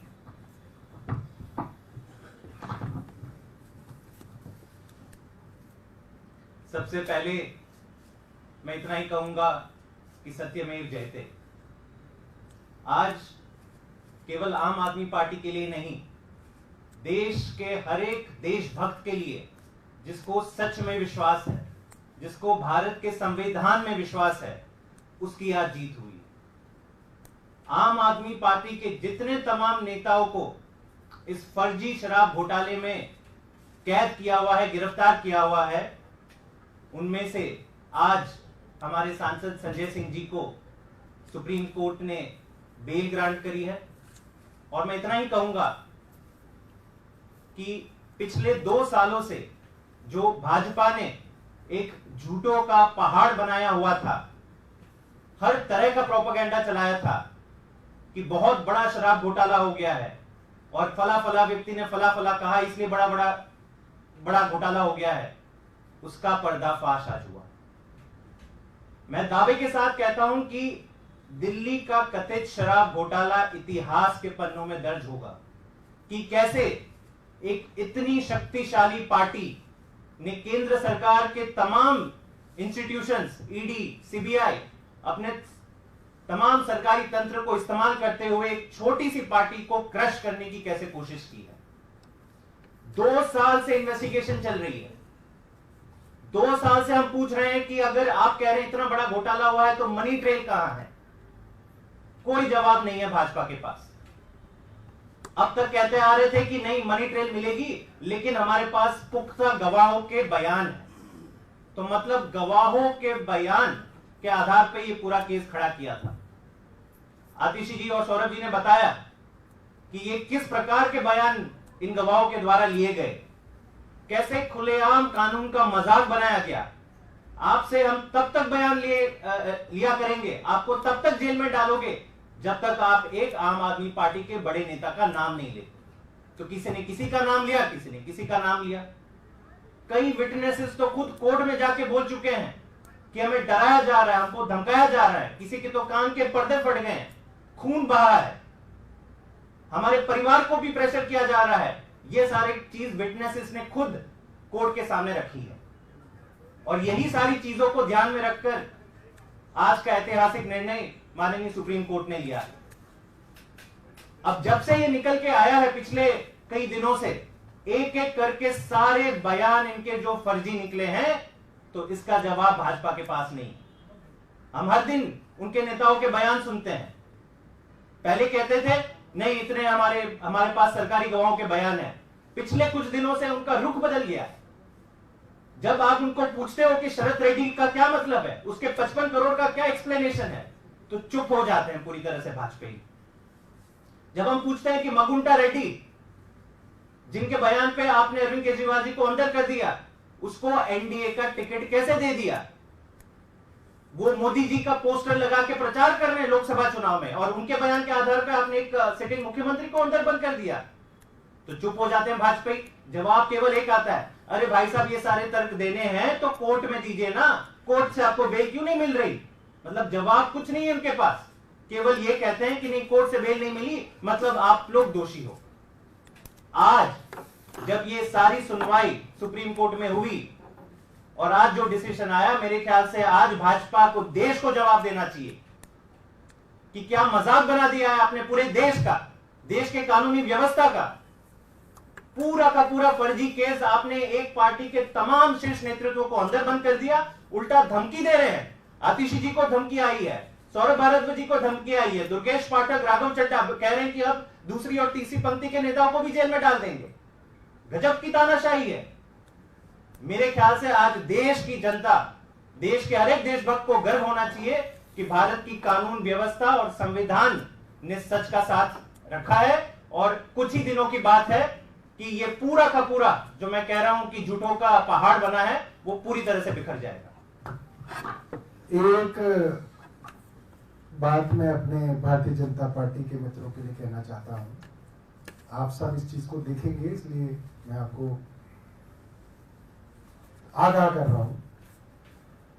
सबसे पहले मैं इतना ही कहूंगा कि सत्यमेव जयते। आज केवल आम आदमी पार्टी के लिए नहीं, देश के हर एक देशभक्त के लिए, जिसको सच में विश्वास है, जिसको भारत के संविधान में विश्वास है, उसकी आज जीत हुई। आम आदमी पार्टी के जितने तमाम नेताओं को इस फर्जी शराब घोटाले में कैद किया हुआ है, गिरफ्तार किया हुआ है, उनमें से आज हमारे सांसद संजय सिंह जी को सुप्रीम कोर्ट ने बेल ग्रांट करी है। और मैं इतना ही कहूंगा कि पिछले 2 सालों से जो भाजपा ने एक झूठों का पहाड़ बनाया हुआ था, हर तरह का प्रोपेगेंडा चलाया था कि बहुत बड़ा शराब घोटाला हो गया है और फला फला व्यक्ति ने फला फला कहा इसलिए बड़ा घोटाला हो गया है, उसका पर्दाफाश आज हुआ। मैं दावे के साथ कहता हूं कि दिल्ली का कथित शराब घोटाला इतिहास के पन्नों में दर्ज होगा कि कैसे एक इतनी शक्तिशाली पार्टी ने केंद्र सरकार के तमाम इंस्टीट्यूशंस, ईडी, सीबीआई, अपने तमाम सरकारी तंत्र को इस्तेमाल करते हुए एक छोटी सी पार्टी को क्रश करने की कैसे कोशिश की है। 2 साल से इन्वेस्टिगेशन चल रही है। 2 साल से हम पूछ रहे हैं कि अगर आप कह रहे हैं इतना बड़ा घोटाला हुआ है तो मनी ट्रेल कहां है? कोई जवाब नहीं है भाजपा के पास। अब तक कहते आ रहे थे कि नहीं मनी ट्रेल मिलेगी, लेकिन हमारे पास पुख्ता गवाहों के बयान है। तो मतलब गवाहों के बयान के आधार पर यह पूरा केस खड़ा किया था। आतिशी जी और सौरभ जी ने बताया कि ये किस प्रकार के बयान इन गवाहों के द्वारा लिए गए, कैसे खुलेआम कानून का मजाक बनाया गया। आपसे हम तब तक बयान लिया करेंगे, आपको तब तक जेल में डालोगे जब तक आप एक आम आदमी पार्टी के बड़े नेता का नाम नहीं लेते। तो किसी ने किसी का नाम लिया, किसी ने किसी का नाम लिया। कई विटनेसेस तो खुद कोर्ट में जाके बोल चुके हैं कि हमें डराया जा रहा है, हमको धमकाया जा रहा है, किसी के तो कान के पर्दे फट गए हैं, खून बहा है, हमारे परिवार को भी प्रेशर किया जा रहा है। ये सारी चीज विटनेसेस ने खुद कोर्ट के सामने रखी है। और यही सारी चीजों को ध्यान में रखकर आज का ऐतिहासिक निर्णय माननीय सुप्रीम कोर्ट ने लिया है। अब जब से ये निकल के आया है पिछले कई दिनों से, एक एक करके सारे बयान इनके जो फर्जी निकले हैं, तो इसका जवाब भाजपा के पास नहीं। हम हर दिन उनके नेताओं के बयान सुनते हैं। पहले कहते थे नहीं इतने हमारे पास सरकारी गवाहों के बयान है। पिछले कुछ दिनों से उनका रुख बदल गया है। जब आप उनको पूछते हो कि शरद रेड्डी का क्या मतलब है, उसके 55 करोड़ का क्या एक्सप्लेनेशन है, तो चुप हो जाते हैं पूरी तरह से भाजपाई। जब हम पूछते हैं कि मगुंटा रेड्डी जिनके बयान पे आपने अरविंद केजरीवाल जी को अंदर कर दिया, उसको एनडीए का टिकट कैसे दे दिया, वो मोदी जी का पोस्टर लगा के प्रचार कर रहे हैं लोकसभा चुनाव में, और उनके बयान के आधार पर आपने एक सिटिंग मुख्यमंत्री को अंदर बंद कर दिया, तो चुप हो जाते हैं भाजपाई। जवाब केवल एक आता है, अरे भाई साहब ये सारे तर्क देने हैं तो कोर्ट में दीजिए ना, कोर्ट से आपको बेल क्यों नहीं मिल रही? मतलब जवाब कुछ नहीं है उनके पास, केवल ये कहते हैं कि नहीं कोर्ट से बेल नहीं मिली मतलब आप लोग दोषी हो। आज जब ये सारी सुनवाई सुप्रीम कोर्ट में हुई और आज जो डिसीजन आया, मेरे ख्याल से आज भाजपा को, देश को जवाब देना चाहिए कि क्या मजाक बना दिया है आपने पूरे देश का, देश के कानूनी व्यवस्था का। पूरा का पूरा फर्जी केस आपने एक पार्टी के तमाम शीर्ष नेतृत्व को अंदर बंद कर दिया, उल्टा धमकी दे रहे हैं। आतिशी जी को धमकी आई है, सौरभ भारद्वाज जी को धमकी आई है, दुर्गेश पाठक, राघव चड्ढा कह रहे हैं कि अब दूसरी और तीसरी पंक्ति के नेताओं को भी जेल में डाल देंगे। गजब की तानाशाही है। मेरे ख्याल से आज देश की जनता, देश के हर एक देशभक्त को गर्व होना चाहिए कि भारत की कानून व्यवस्था और संविधान ने सच का साथ रखा है। और कुछ ही दिनों की बात है कि ये पूरा का पूरा जो मैं कह रहा हूं कि झूठों का पहाड़ बना है, वो पूरी तरह से बिखर जाएगा। एक बात मैं अपने भारतीय जनता पार्टी के मित्रों के लिए कहना चाहता हूं। आप सब इस चीज को देखेंगे, इसलिए मैं आपको आगाह कर रहा हूं।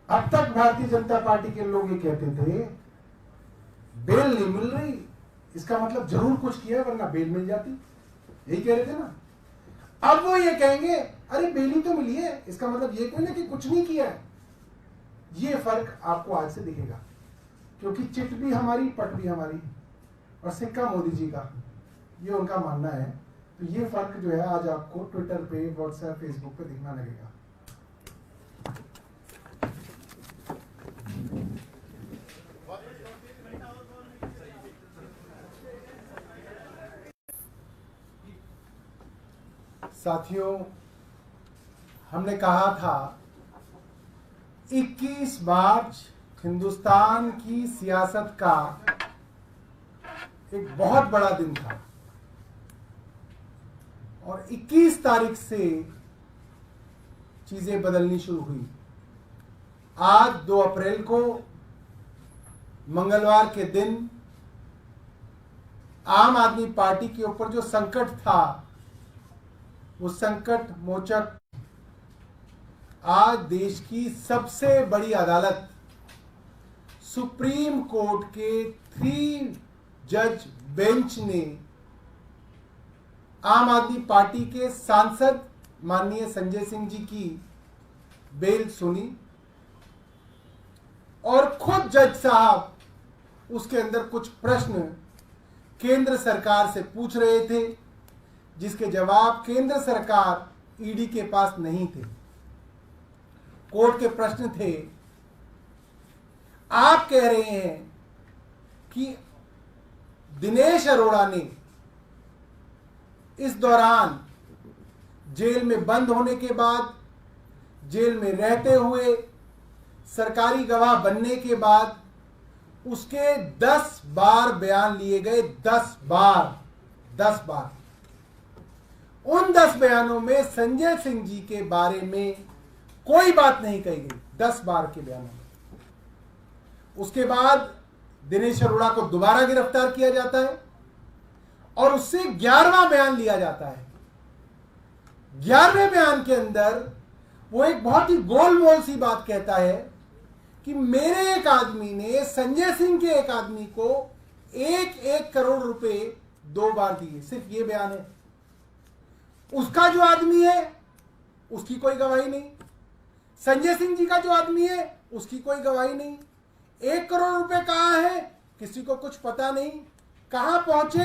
अब तक भारतीय जनता पार्टी के लोग ये कहते थे बेल नहीं मिल रही, इसका मतलब जरूर कुछ किया वरना बेल मिल जाती, यही कह रहे थे ना। अब वो ये कहेंगे अरे बेल ही तो मिली है, इसका मतलब ये कोई ना कि कुछ नहीं किया है। ये फर्क आपको आज से दिखेगा, क्योंकि चिट भी हमारी, पट भी हमारी, और सिक्का मोदी जी का, ये उनका मानना है। तो ये फर्क जो है आज आपको ट्विटर पे, व्हाट्सएप, फेसबुक पे दिखना लगेगा। साथियों, हमने कहा था 21 मार्च हिंदुस्तान की सियासत का एक बहुत बड़ा दिन था और 21 तारीख से चीजें बदलनी शुरू हुई। आज 2 अप्रैल को मंगलवार के दिन आम आदमी पार्टी के ऊपर जो संकट था, वो संकट मोचक आज देश की सबसे बड़ी अदालत सुप्रीम कोर्ट के 3 जज बेंच ने आम आदमी पार्टी के सांसद माननीय संजय सिंह जी की बेल सुनी और खुद जज साहब उसके अंदर कुछ प्रश्न केंद्र सरकार से पूछ रहे थे, जिसके जवाब केंद्र सरकार ईडी के पास नहीं थे। कोर्ट के प्रश्न थे, आप कह रहे हैं कि दिनेश अरोड़ा ने इस दौरान जेल में बंद होने के बाद, जेल में रहते हुए, सरकारी गवाह बनने के बाद उसके 10 बार बयान लिए गए। 10 बार। उन 10 बयानों में संजय सिंह जी के बारे में कोई बात नहीं कही गई। 10 बार के बयानों में। उसके बाद दिनेश अरोड़ा को दोबारा गिरफ्तार किया जाता है और उससे 11वां बयान लिया जाता है। 11वें बयान के अंदर वो एक बहुत ही गोलमोल सी बात कहता है कि मेरे एक आदमी ने संजय सिंह के एक आदमी को 1 करोड़ रुपए 2 बार दिए। सिर्फ ये बयान है। उसका जो आदमी है उसकी कोई गवाही नहीं, संजय सिंह जी का जो आदमी है उसकी कोई गवाही नहीं। 1 करोड़ रुपए कहां है किसी को कुछ पता नहीं, कहां पहुंचे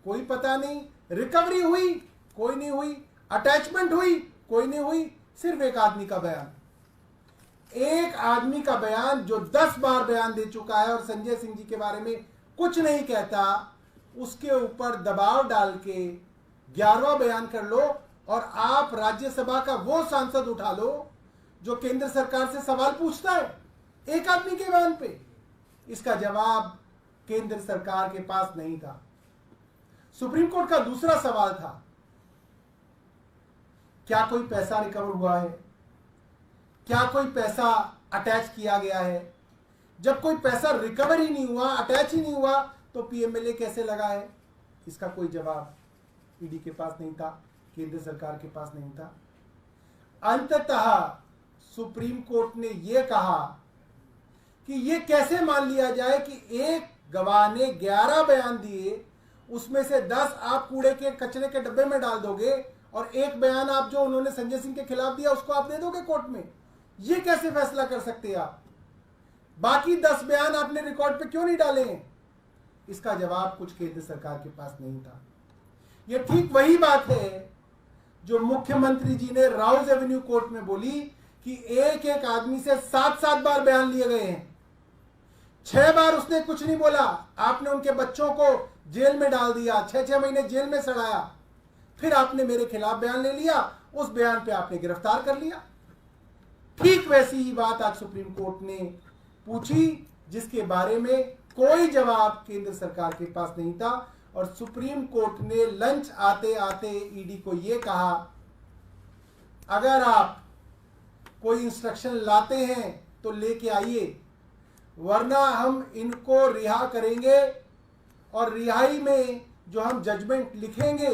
कोई पता नहीं, रिकवरी हुई कोई नहीं हुई, अटैचमेंट हुई कोई नहीं हुई। सिर्फ एक आदमी का बयान, एक आदमी का बयान जो 10 बार बयान दे चुका है और संजय सिंह जी के बारे में कुछ नहीं कहता, उसके ऊपर दबाव डाल के 11वां बयान कर लो और आप राज्यसभा का वो सांसद उठा लो जो केंद्र सरकार से सवाल पूछता है एक आदमी के बयान पे। इसका जवाब केंद्र सरकार के पास नहीं था। सुप्रीम कोर्ट का दूसरा सवाल था, क्या कोई पैसा रिकवर हुआ है, क्या कोई पैसा अटैच किया गया है। जब कोई पैसा रिकवर ही नहीं हुआ, अटैच ही नहीं हुआ, तो पीएमएलए कैसे लगा है। इसका कोई जवाब ईडी के पास नहीं था, केंद्र सरकार के पास नहीं था। अंततः सुप्रीम कोर्ट ने यह कहा कि यह कैसे मान लिया जाए कि एक गवाह ने 11 बयान दिए, उसमें से 10 आप कूड़े के कचरे के डब्बे में डाल दोगे और एक बयान आप जो उन्होंने संजय सिंह के खिलाफ दिया उसको आप दे दोगे कोर्ट में। ये कैसे फैसला कर सकते हैं आप। बाकी 10 बयान आपने रिकॉर्ड पे क्यों नहीं डाले हैं। इसका जवाब कुछ केंद्र सरकार के पास नहीं था। यह ठीक वही बात है जो मुख्यमंत्री जी ने राउज एवेन्यू कोर्ट में बोली कि एक एक आदमी से 7-7 बार बयान लिए गए हैं। 6 बार उसने कुछ नहीं बोला, आपने उनके बच्चों को जेल में डाल दिया, 6-6 महीने जेल में सड़ाया, फिर आपने मेरे खिलाफ बयान ले लिया, उस बयान पे आपने गिरफ्तार कर लिया। ठीक वैसी ही बात आज सुप्रीम कोर्ट ने पूछी, जिसके बारे में कोई जवाब केंद्र सरकार के पास नहीं था। और सुप्रीम कोर्ट ने लंच आते आते ईडी को यह कहा, अगर आप कोई इंस्ट्रक्शन लाते हैं तो लेके आइए, वरना हम इनको रिहा करेंगे और रिहाई में जो हम जजमेंट लिखेंगे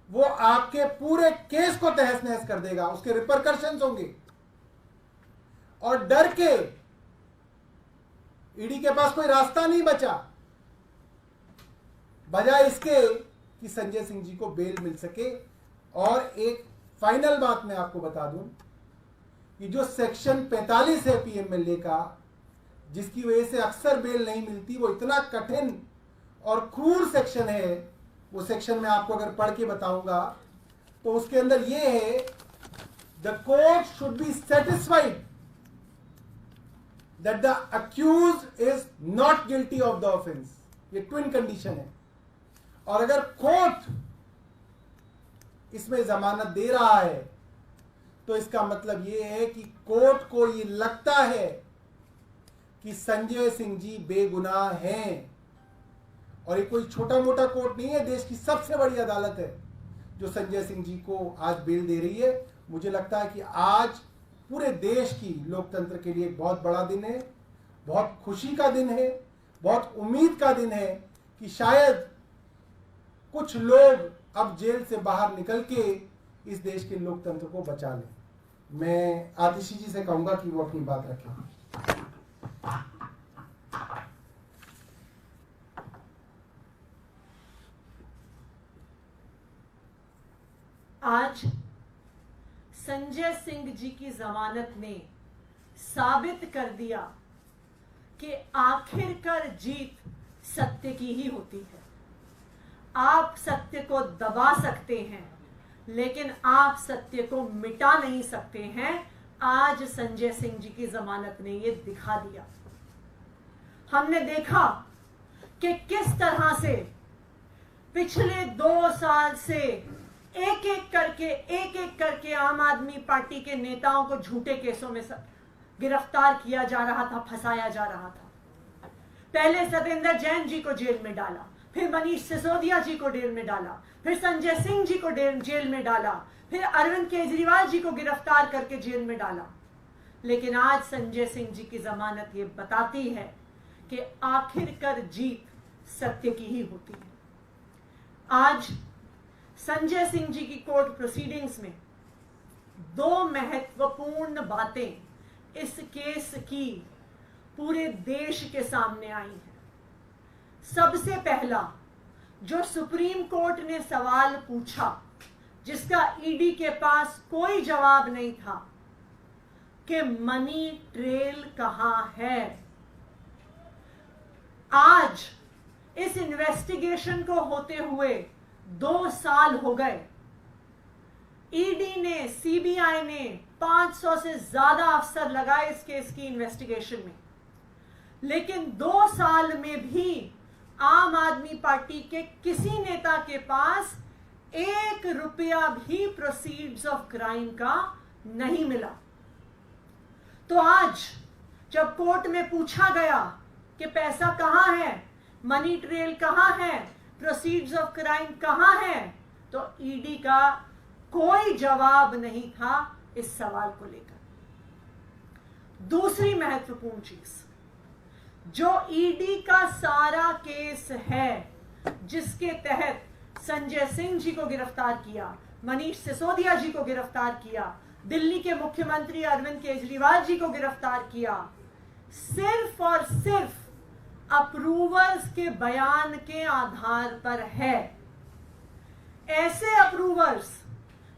वो आपके पूरे केस को तहस नहस कर देगा, उसके रिपरकशंस होंगे। और डर के ईडी के पास कोई रास्ता नहीं बचा, बजाय इसके कि संजय सिंह जी को बेल मिल सके। और एक फाइनल बात मैं आपको बता दूं कि जो सेक्शन 45 है पीएमएलए का, जिसकी वजह से अक्सर बेल नहीं मिलती, वो इतना कठिन और क्रूर सेक्शन है। वो सेक्शन में आपको अगर पढ़ के बताऊंगा तो उसके अंदर ये है, the court should be satisfied that the accused is not guilty of the offence. ये ट्विन कंडीशन है। और अगर कोर्ट इसमें जमानत दे रहा है तो इसका मतलब ये है कि कोर्ट को ये लगता है कि संजय सिंह जी बेगुनाह हैं। और ये कोई छोटा मोटा कोर्ट नहीं है, देश की सबसे बड़ी अदालत है जो संजय सिंह जी को आज बेल दे रही है। मुझे लगता है कि आज पूरे देश की लोकतंत्र के लिए एक बहुत बड़ा दिन है, बहुत खुशी का दिन है, बहुत उम्मीद का दिन है कि शायद कुछ लोग अब जेल से बाहर निकल के इस देश के लोकतंत्र को बचा लें। मैं आतिशी जी से कहूंगा कि वो अपनी बात रखें। आज संजय सिंह जी की जमानत ने साबित कर दिया कि आखिरकार जीत सत्य की ही होती है। आप सत्य को दबा सकते हैं, लेकिन आप सत्य को मिटा नहीं सकते हैं। आज संजय सिंह जी की जमानत ने यह दिखा दिया। हमने देखा कि किस तरह से पिछले 2 साल से एक एक करके आम आदमी पार्टी के नेताओं को झूठे केसों में गिरफ्तार किया जा रहा था, फंसाया जा रहा था। पहले सत्येंद्र जैन जी को जेल में डाला, फिर मनीष सिसोदिया जी को जेल में डाला, फिर संजय सिंह जी को जेल में डाला, फिर अरविंद केजरीवाल जी को गिरफ्तार करके जेल में डाला। लेकिन आज संजय सिंह जी की जमानत ये बताती है कि आखिरकार जीत सत्य की ही होती है। आज संजय सिंह जी की कोर्ट प्रोसीडिंग्स में 2 महत्वपूर्ण बातें इस केस की पूरे देश के सामने आई हैं। सबसे पहला, जो सुप्रीम कोर्ट ने सवाल पूछा जिसका ईडी के पास कोई जवाब नहीं था कि मनी ट्रेल कहां है। आज इस इन्वेस्टिगेशन को होते हुए 2 साल हो गए। ईडी ने, सीबीआई ने 500 से ज्यादा अफसर लगाए इस केस की इन्वेस्टिगेशन में, लेकिन 2 साल में भी आम आदमी पार्टी के किसी नेता के पास 1 रुपया भी प्रोसीड्स ऑफ क्राइम का नहीं मिला। तो आज जब कोर्ट में पूछा गया कि पैसा कहां है, मनी ट्रेल कहां है, प्रोसीड्स ऑफ क्राइम कहां है, तो ईडी का कोई जवाब नहीं था इस सवाल को लेकर। दूसरी महत्वपूर्ण चीज, जो ईडी का सारा केस है जिसके तहत संजय सिंह जी को गिरफ्तार किया, मनीष सिसोदिया जी को गिरफ्तार किया, दिल्ली के मुख्यमंत्री अरविंद केजरीवाल जी को गिरफ्तार किया, सिर्फ और सिर्फ अप्रूवर्स के बयान के आधार पर है। ऐसे अप्रूवर्स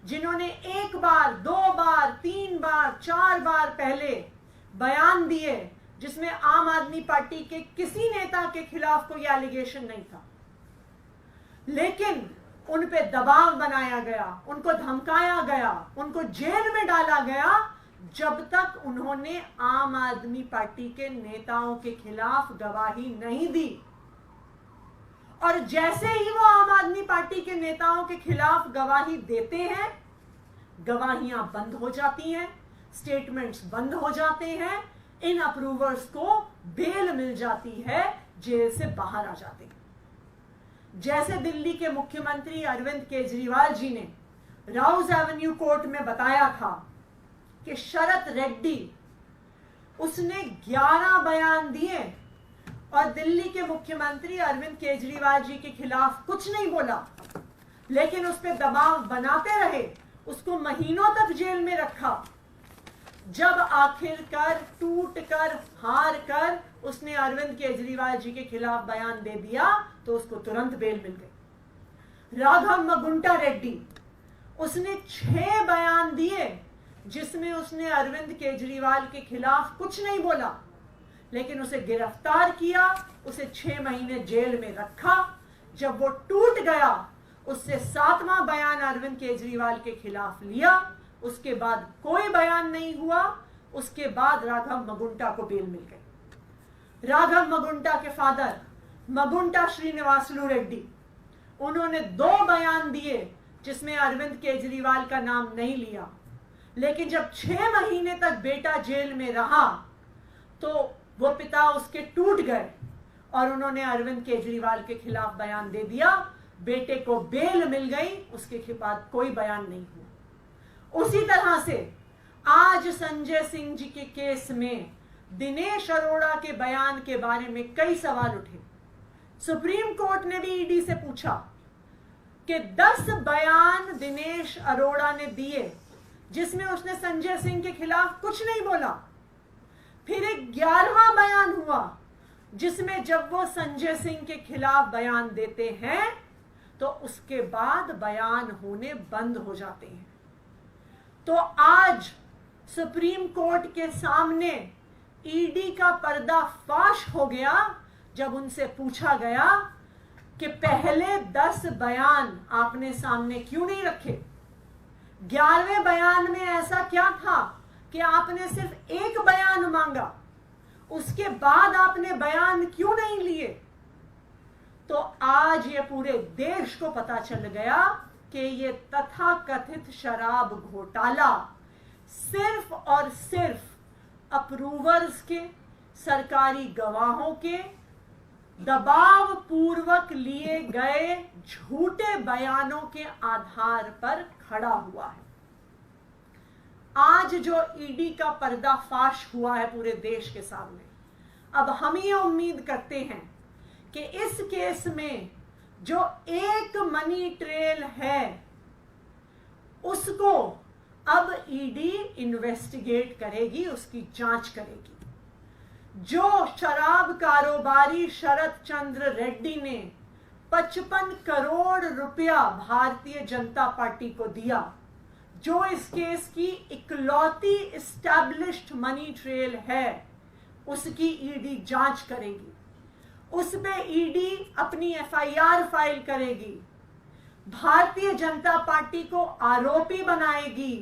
जिन्होंने 1 बार, 2 बार, 3 बार, 4 बार पहले बयान दिए जिसमें आम आदमी पार्टी के किसी नेता के खिलाफ कोई एलिगेशन नहीं था, लेकिन उन पे दबाव बनाया गया, उनको धमकाया गया, उनको जेल में डाला गया जब तक उन्होंने आम आदमी पार्टी के नेताओं के खिलाफ गवाही नहीं दी। और जैसे ही वो आम आदमी पार्टी के नेताओं के खिलाफ गवाही देते हैं, गवाहियां बंद हो जाती हैं, स्टेटमेंट्स बंद हो जाते हैं, इन अप्रूवर्स को बेल मिल जाती है, जेल से बाहर आ जाते हैं। जैसे दिल्ली के मुख्यमंत्री अरविंद केजरीवाल जी ने राउज एवेन्यू कोर्ट में बताया था कि शरत रेड्डी, उसने 11 बयान दिए और दिल्ली के मुख्यमंत्री अरविंद केजरीवाल जी के खिलाफ कुछ नहीं बोला, लेकिन उस पर दबाव बनाते रहे, उसको महीनों तक जेल में रखा। जब आखिरकार टूट कर, हार कर उसने अरविंद केजरीवाल जी के खिलाफ बयान दे दिया तो उसको तुरंत बेल मिल गई। राघव मगुंटा रेड्डी, उसने 6 बयान दिए जिसमें उसने अरविंद केजरीवाल के खिलाफ कुछ नहीं बोला, लेकिन उसे गिरफ्तार किया, उसे 6 महीने जेल में रखा। जब वो टूट गया, उससे 7वां बयान अरविंद केजरीवाल के खिलाफ लिया, उसके बाद कोई बयान नहीं हुआ। उसके बाद राघव मगुंटा को बेल मिल गई। राघव मगुंटा के फादर मगुंटा श्रीनिवासलू रेड्डी, उन्होंने 2 बयान दिए जिसमें अरविंद केजरीवाल का नाम नहीं लिया, लेकिन जब 6 महीने तक बेटा जेल में रहा तो वो पिता उसके टूट गए और उन्होंने अरविंद केजरीवाल के खिलाफ बयान दे दिया। बेटे को बेल मिल गई, उसके बाद कोई बयान नहीं हुआ। उसी तरह से आज संजय सिंह जी के केस में दिनेश अरोड़ा के बयान के बारे में कई सवाल उठे। सुप्रीम कोर्ट ने भी ईडी से पूछा कि 10 बयान दिनेश अरोड़ा ने दिए जिसमें उसने संजय सिंह के खिलाफ कुछ नहीं बोला। फिर एक 11वां बयान हुआ जिसमें जब वो संजय सिंह के खिलाफ बयान देते हैं तो उसके बाद बयान होने बंद हो जाते हैं। तो आज सुप्रीम कोर्ट के सामने ईडी का पर्दाफाश हो गया जब उनसे पूछा गया कि पहले 10 बयान आपने सामने क्यों नहीं रखे। 11वें बयान में ऐसा क्या था कि आपने सिर्फ एक बयान मांगा, उसके बाद आपने बयान क्यों नहीं लिए। तो आज ये पूरे देश को पता चल गया कि ये तथाकथित शराब घोटाला सिर्फ और सिर्फ अप्रूवर्स के, सरकारी गवाहों के दबाव पूर्वक लिए गए झूठे बयानों के आधार पर खड़ा हुआ है। आज जो ईडी का पर्दाफाश हुआ है पूरे देश के सामने, अब हम ये उम्मीद करते हैं कि इस केस में जो एक मनी ट्रेल है उसको अब ईडी इन्वेस्टिगेट करेगी, उसकी जांच करेगी। जो शराब कारोबारी शरद चंद्र रेड्डी ने 55 करोड़ रुपया भारतीय जनता पार्टी को दिया, जो इस केस की इकलौती एस्टैब्लिश्ड मनी ट्रेल है, उसकी ईडी जांच करेगी। उस पे ईडी अपनी एफआईआर फाइल करेगी, भारतीय जनता पार्टी को आरोपी बनाएगी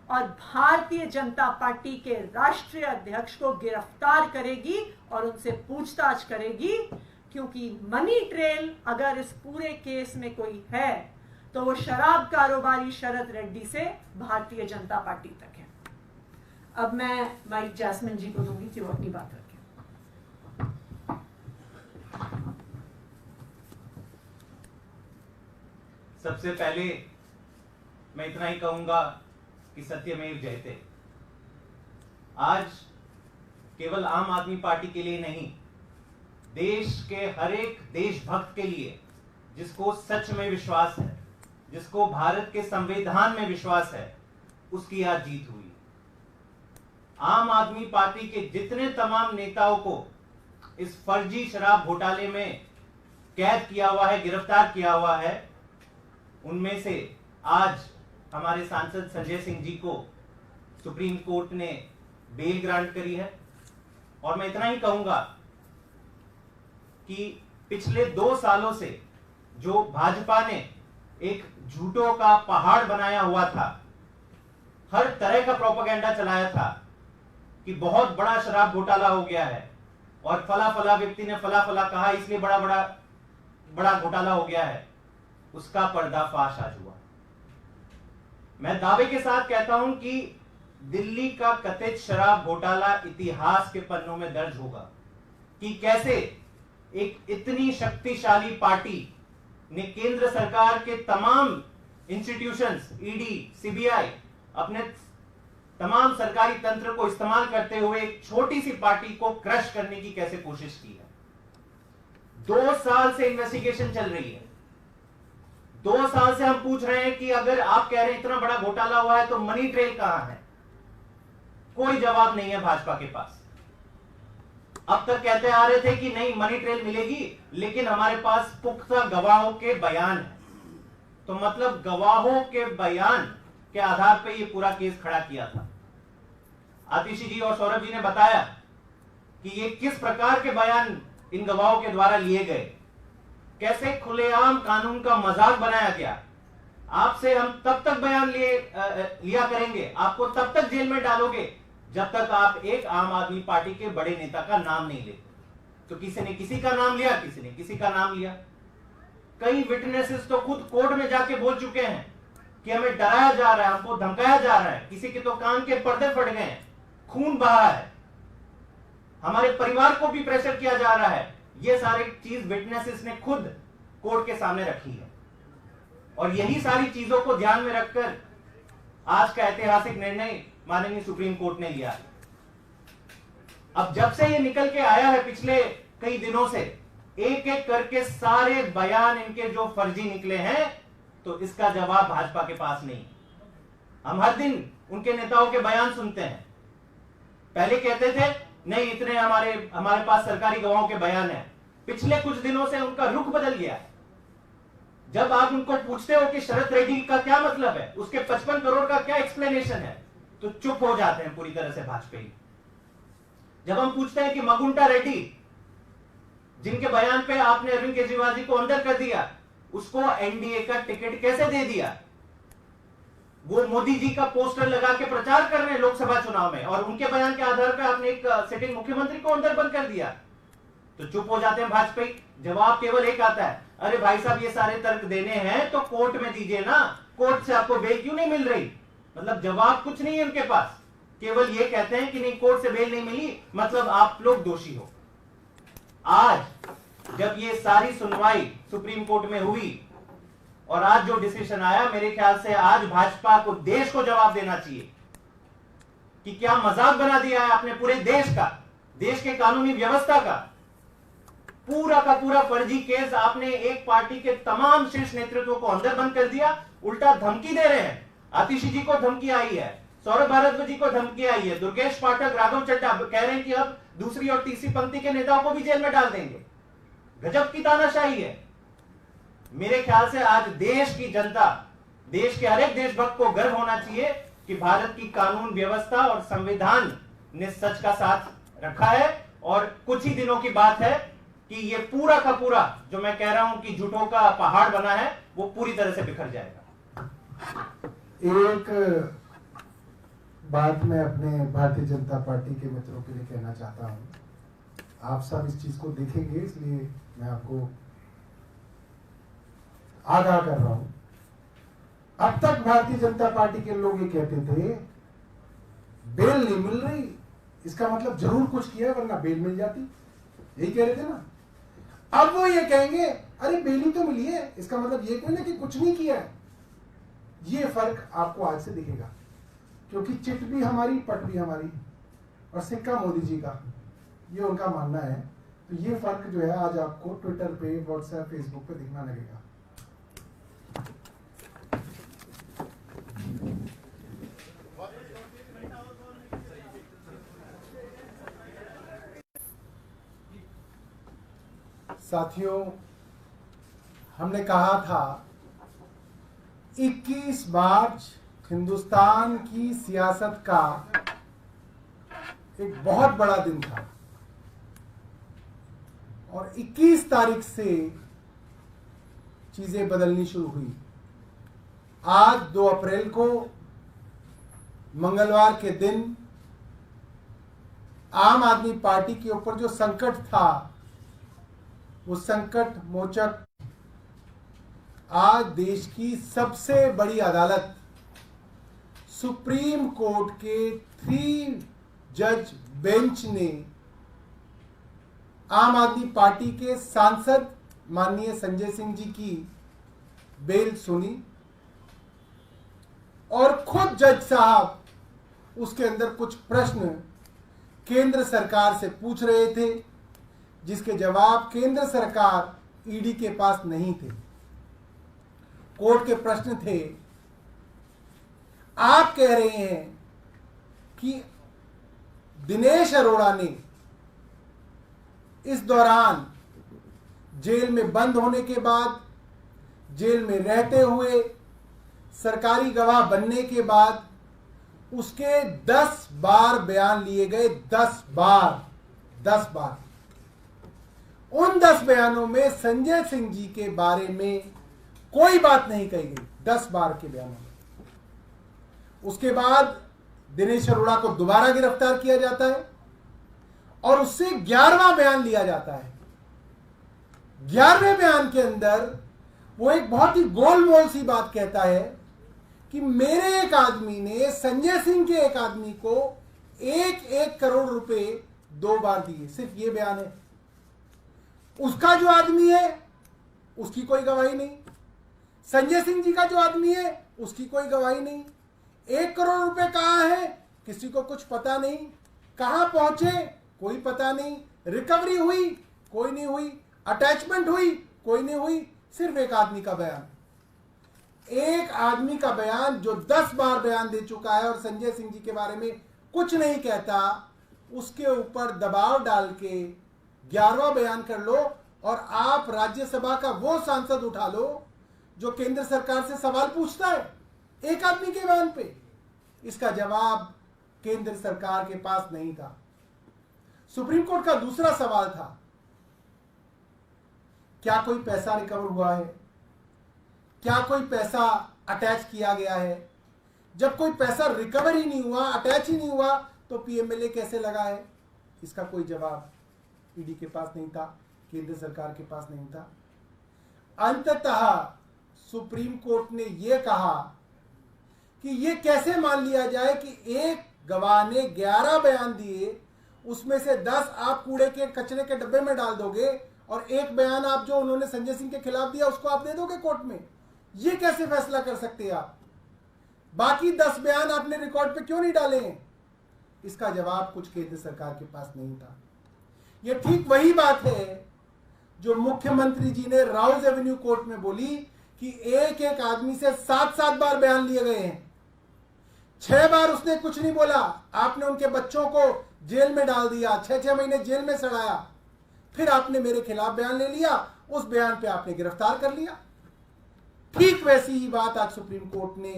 और भारतीय जनता पार्टी के राष्ट्रीय अध्यक्ष को गिरफ्तार करेगी और उनसे पूछताछ करेगी। क्योंकि मनी ट्रेल अगर इस पूरे केस में कोई है तो वो शराब कारोबारी शरद रेड्डी से भारतीय जनता पार्टी तक है। अब मैं माइक जैस्मिन जी को दूंगी कि वो अपनी बात रखें। सबसे पहले मैं इतना ही कहूंगा कि सत्यमेव जयते। आज केवल आम आदमी पार्टी के लिए नहीं, देश के हर एक देशभक्त के लिए, जिसको सच में विश्वास है, जिसको भारत के संविधान में विश्वास है, उसकी आज जीत हुई। आम आदमी पार्टी के जितने तमाम नेताओं को इस फर्जी शराब घोटाले में कैद किया हुआ है, गिरफ्तार किया हुआ है, उनमें से आज हमारे सांसद संजय सिंह जी को सुप्रीम कोर्ट ने बेल ग्रांट करी है। और मैं इतना ही कहूंगा कि पिछले 2 सालों से जो भाजपा ने एक झूठों का पहाड़ बनाया हुआ था, हर तरह का प्रोपेगेंडा चलाया था कि बहुत बड़ा शराब घोटाला हो गया है और फला फला व्यक्ति ने फला फला कहा इसलिए बड़ा घोटाला हो गया है, उसका पर्दाफाश आज हुआ। मैं दावे के साथ कहता हूं कि दिल्ली का कथित शराब घोटाला इतिहास के पन्नों में दर्ज होगा कि कैसे एक इतनी शक्तिशाली पार्टी ने केंद्र सरकार के तमाम इंस्टीट्यूशंस, ईडी, सीबीआई, अपने तमाम सरकारी तंत्र को इस्तेमाल करते हुए एक छोटी सी पार्टी को क्रश करने की कैसे कोशिश की है। 2 साल से इन्वेस्टिगेशन चल रही है। 2 साल से हम पूछ रहे हैं कि अगर आप कह रहे हैं इतना बड़ा घोटाला हुआ है तो मनी ट्रेल कहां है? कोई जवाब नहीं है भाजपा के पास। अब तक कहते आ रहे थे कि नहीं मनी ट्रेल मिलेगी, लेकिन हमारे पास पुख्ता गवाहों के बयान है। तो मतलब गवाहों के बयान के आधार पर यह पूरा केस खड़ा किया था। आतिशी जी और सौरभ जी ने बताया कि ये किस प्रकार के बयान इन गवाहों के द्वारा लिए गए, कैसे खुलेआम कानून का मजाक बनाया गया। आपसे हम तब तक बयान लिया करेंगे, आपको तब तक जेल में डालोगे जब तक आप एक आम आदमी पार्टी के बड़े नेता का नाम नहीं लेते। तो किसी ने किसी का नाम लिया, किसी ने किसी का नाम लिया। कई विटनेसेस तो खुद कोर्ट में जाके बोल चुके हैं कि हमें डराया जा रहा है, हमको धमकाया जा रहा है, किसी के तो कान के पर्दे फट गए हैं, खून बहा है, हमारे परिवार को भी प्रेशर किया जा रहा है, ये सारी चीज विटनेसेस ने खुद कोर्ट के सामने रखी है। और यही सारी चीजों को ध्यान में रखकर आज का ऐतिहासिक निर्णय माननीय सुप्रीम कोर्ट ने लिया है। अब जब से ये निकल के आया है पिछले कई दिनों से, एक एक करके सारे बयान इनके जो फर्जी निकले हैं, तो इसका जवाब भाजपा के पास नहीं। हम हर दिन उनके नेताओं के बयान सुनते हैं। पहले कहते थे नहीं, इतने हमारे पास सरकारी गवाहों के बयान है। पिछले कुछ दिनों से उनका रुख बदल गया है। जब आप उनको पूछते हो कि शरद रेड्डी का क्या मतलब है, उसके 55 करोड़ का क्या एक्सप्लेनेशन है, तो चुप हो जाते हैं पूरी तरह से भाजपाई। जब हम पूछते हैं कि मगुंटा रेड्डी, जिनके बयान पे आपने अरविंद केजरीवाल जी को अंदर कर दिया, उसको एनडीए का टिकट कैसे दे दिया, वो मोदी जी का पोस्टर लगा के प्रचार कर रहे हैं लोकसभा चुनाव में, और उनके बयान के आधार पर आपने एक सिटिंग मुख्यमंत्री को अंदर बंद कर दिया, तो चुप हो जाते हैं भाजपाई। जवाब केवल एक आता है, अरे भाई साहब ये सारे तर्क देने हैं तो कोर्ट में दीजिए ना, कोर्ट से आपको बेल क्यों नहीं मिल रही। मतलब जवाब कुछ नहीं है उनके पास, केवल ये कहते हैं कि नहीं कोर्ट से बेल नहीं मिली, मतलब आप लोग दोषी हो। आज जब ये सारी सुनवाई सुप्रीम कोर्ट में हुई और आज जो डिसीजन आया, मेरे ख्याल से आज भाजपा को, देश को जवाब देना चाहिए कि क्या मजाक बना दिया है आपने पूरे देश का, देश के कानूनी व्यवस्था का। पूरा का पूरा फर्जी केस आपने एक पार्टी के तमाम शीर्ष नेतृत्व को अंदर बंद कर दिया, उल्टा धमकी दे रहे हैं। आतिशी जी को धमकी आई है, सौरभ भारद्वाज जी को धमकी आई है, दुर्गेश पाठक, राघव चड्ढा कह रहे हैं कि अब दूसरी और तीसरी पंक्ति के नेताओं को भी जेल में डाल देंगे। गजब की तानाशाही है। मेरे ख्याल से आज देश की जनता, देश के हर एक देशभक्त को गर्व होना चाहिए कि भारत की कानून व्यवस्था और संविधान ने सच का साथ रखा है। और कुछ ही दिनों की बात है कि ये पूरा का पूरा जो मैं कह रहा हूं कि झूठों का पहाड़ बना है, वो पूरी तरह से बिखर जाएगा। एक बात मैं अपने भारतीय जनता पार्टी के मित्रों के लिए कहना चाहता हूं। आप सब इस चीज को देखेंगे, इसलिए मैं आपको आगाह कर रहा हूं। अब तक भारतीय जनता पार्टी के लोग ये कहते थे बेल नहीं मिल रही, इसका मतलब जरूर कुछ किया वरना बेल मिल जाती, यही कह रहे थे ना। अब वो ये कहेंगे अरे बेल ही तो मिली है, इसका मतलब ये कहना कि कुछ नहीं किया है। ये फर्क आपको आज से दिखेगा, क्योंकि चिट भी हमारी, पट भी हमारी, और सिक्का मोदी जी का, ये उनका मानना है। तो ये फर्क जो है आज आपको ट्विटर पे, व्हाट्सएप, फेसबुक पे दिखना लगेगा। साथियों, हमने कहा था 21 मार्च हिंदुस्तान की सियासत का एक बहुत बड़ा दिन था, और 21 तारीख से चीजें बदलनी शुरू हुई। आज 2 अप्रैल को मंगलवार के दिन आम आदमी पार्टी के ऊपर जो संकट था, वो संकट मोचक आज देश की सबसे बड़ी अदालत सुप्रीम कोर्ट के 3 जज बेंच ने आम आदमी पार्टी के सांसद माननीय संजय सिंह जी की बेल सुनी, और खुद जज साहब उसके अंदर कुछ प्रश्न केंद्र सरकार से पूछ रहे थे, जिसके जवाब केंद्र सरकार ईडी के पास नहीं थे। कोर्ट के प्रश्न थे, आप कह रहे हैं कि दिनेश अरोड़ा ने इस दौरान जेल में बंद होने के बाद, जेल में रहते हुए, सरकारी गवाह बनने के बाद उसके 10 बार बयान लिए गए। 10 बार। उन 10 बयानों में संजय सिंह जी के बारे में कोई बात नहीं कही गई, 10 बार के बयानों में। उसके बाद दिनेश अरोड़ा को दोबारा गिरफ्तार किया जाता है और उससे 11वां बयान लिया जाता है। 11वें बयान के अंदर वो एक बहुत ही गोलमोल सी बात कहता है कि मेरे एक आदमी ने संजय सिंह के एक आदमी को 1-1 करोड़ रुपए 2 बार दिए। सिर्फ ये बयान है। उसका जो आदमी है उसकी कोई गवाही नहीं, संजय सिंह जी का जो आदमी है उसकी कोई गवाही नहीं। 1 करोड़ रुपए कहां है किसी को कुछ पता नहीं, कहां पहुंचे कोई पता नहीं, रिकवरी हुई कोई नहीं हुई, अटैचमेंट हुई कोई नहीं हुई। सिर्फ एक आदमी का बयान, एक आदमी का बयान जो 10 बार बयान दे चुका है और संजय सिंह जी के बारे में कुछ नहीं कहता, उसके ऊपर दबाव डाल के 11वां बयान कर लो और आप राज्यसभा का वो सांसद उठा लो जो केंद्र सरकार से सवाल पूछता है एक आदमी के बयान पे। इसका जवाब केंद्र सरकार के पास नहीं था। सुप्रीम कोर्ट का दूसरा सवाल था, क्या कोई पैसा रिकवर हुआ है, क्या कोई पैसा अटैच किया गया है। जब कोई पैसा रिकवर ही नहीं हुआ, अटैच ही नहीं हुआ, तो पीएमएलए कैसे लगा है, इसका कोई जवाब ईडी के पास नहीं था, केंद्र सरकार के पास नहीं था। अंततः सुप्रीम कोर्ट ने यह कहा कि यह कैसे मान लिया जाए कि एक गवाह ने 11 बयान दिए, उसमें से 10 आप कूड़े के कचरे के डब्बे में डाल दोगे और एक बयान आप जो उन्होंने संजय सिंह के खिलाफ दिया उसको आप दे दोगे कोर्ट में। यह कैसे फैसला कर सकते हैं आप? बाकी 10 बयान आपने रिकॉर्ड पे क्यों नहीं डाले हैं? इसका जवाब कुछ केंद्र सरकार के पास नहीं था। यह ठीक वही बात है जो मुख्यमंत्री जी ने राउज एवेन्यू कोर्ट में बोली कि एक एक आदमी से 7-7 बार बयान लिए गए हैं, 6 बार उसने कुछ नहीं बोला, आपने उनके बच्चों को जेल में डाल दिया, 6-6 महीने जेल में सड़ाया, फिर आपने मेरे खिलाफ बयान ले लिया, उस बयान पे आपने गिरफ्तार कर लिया। ठीक वैसी ही बात आज सुप्रीम कोर्ट ने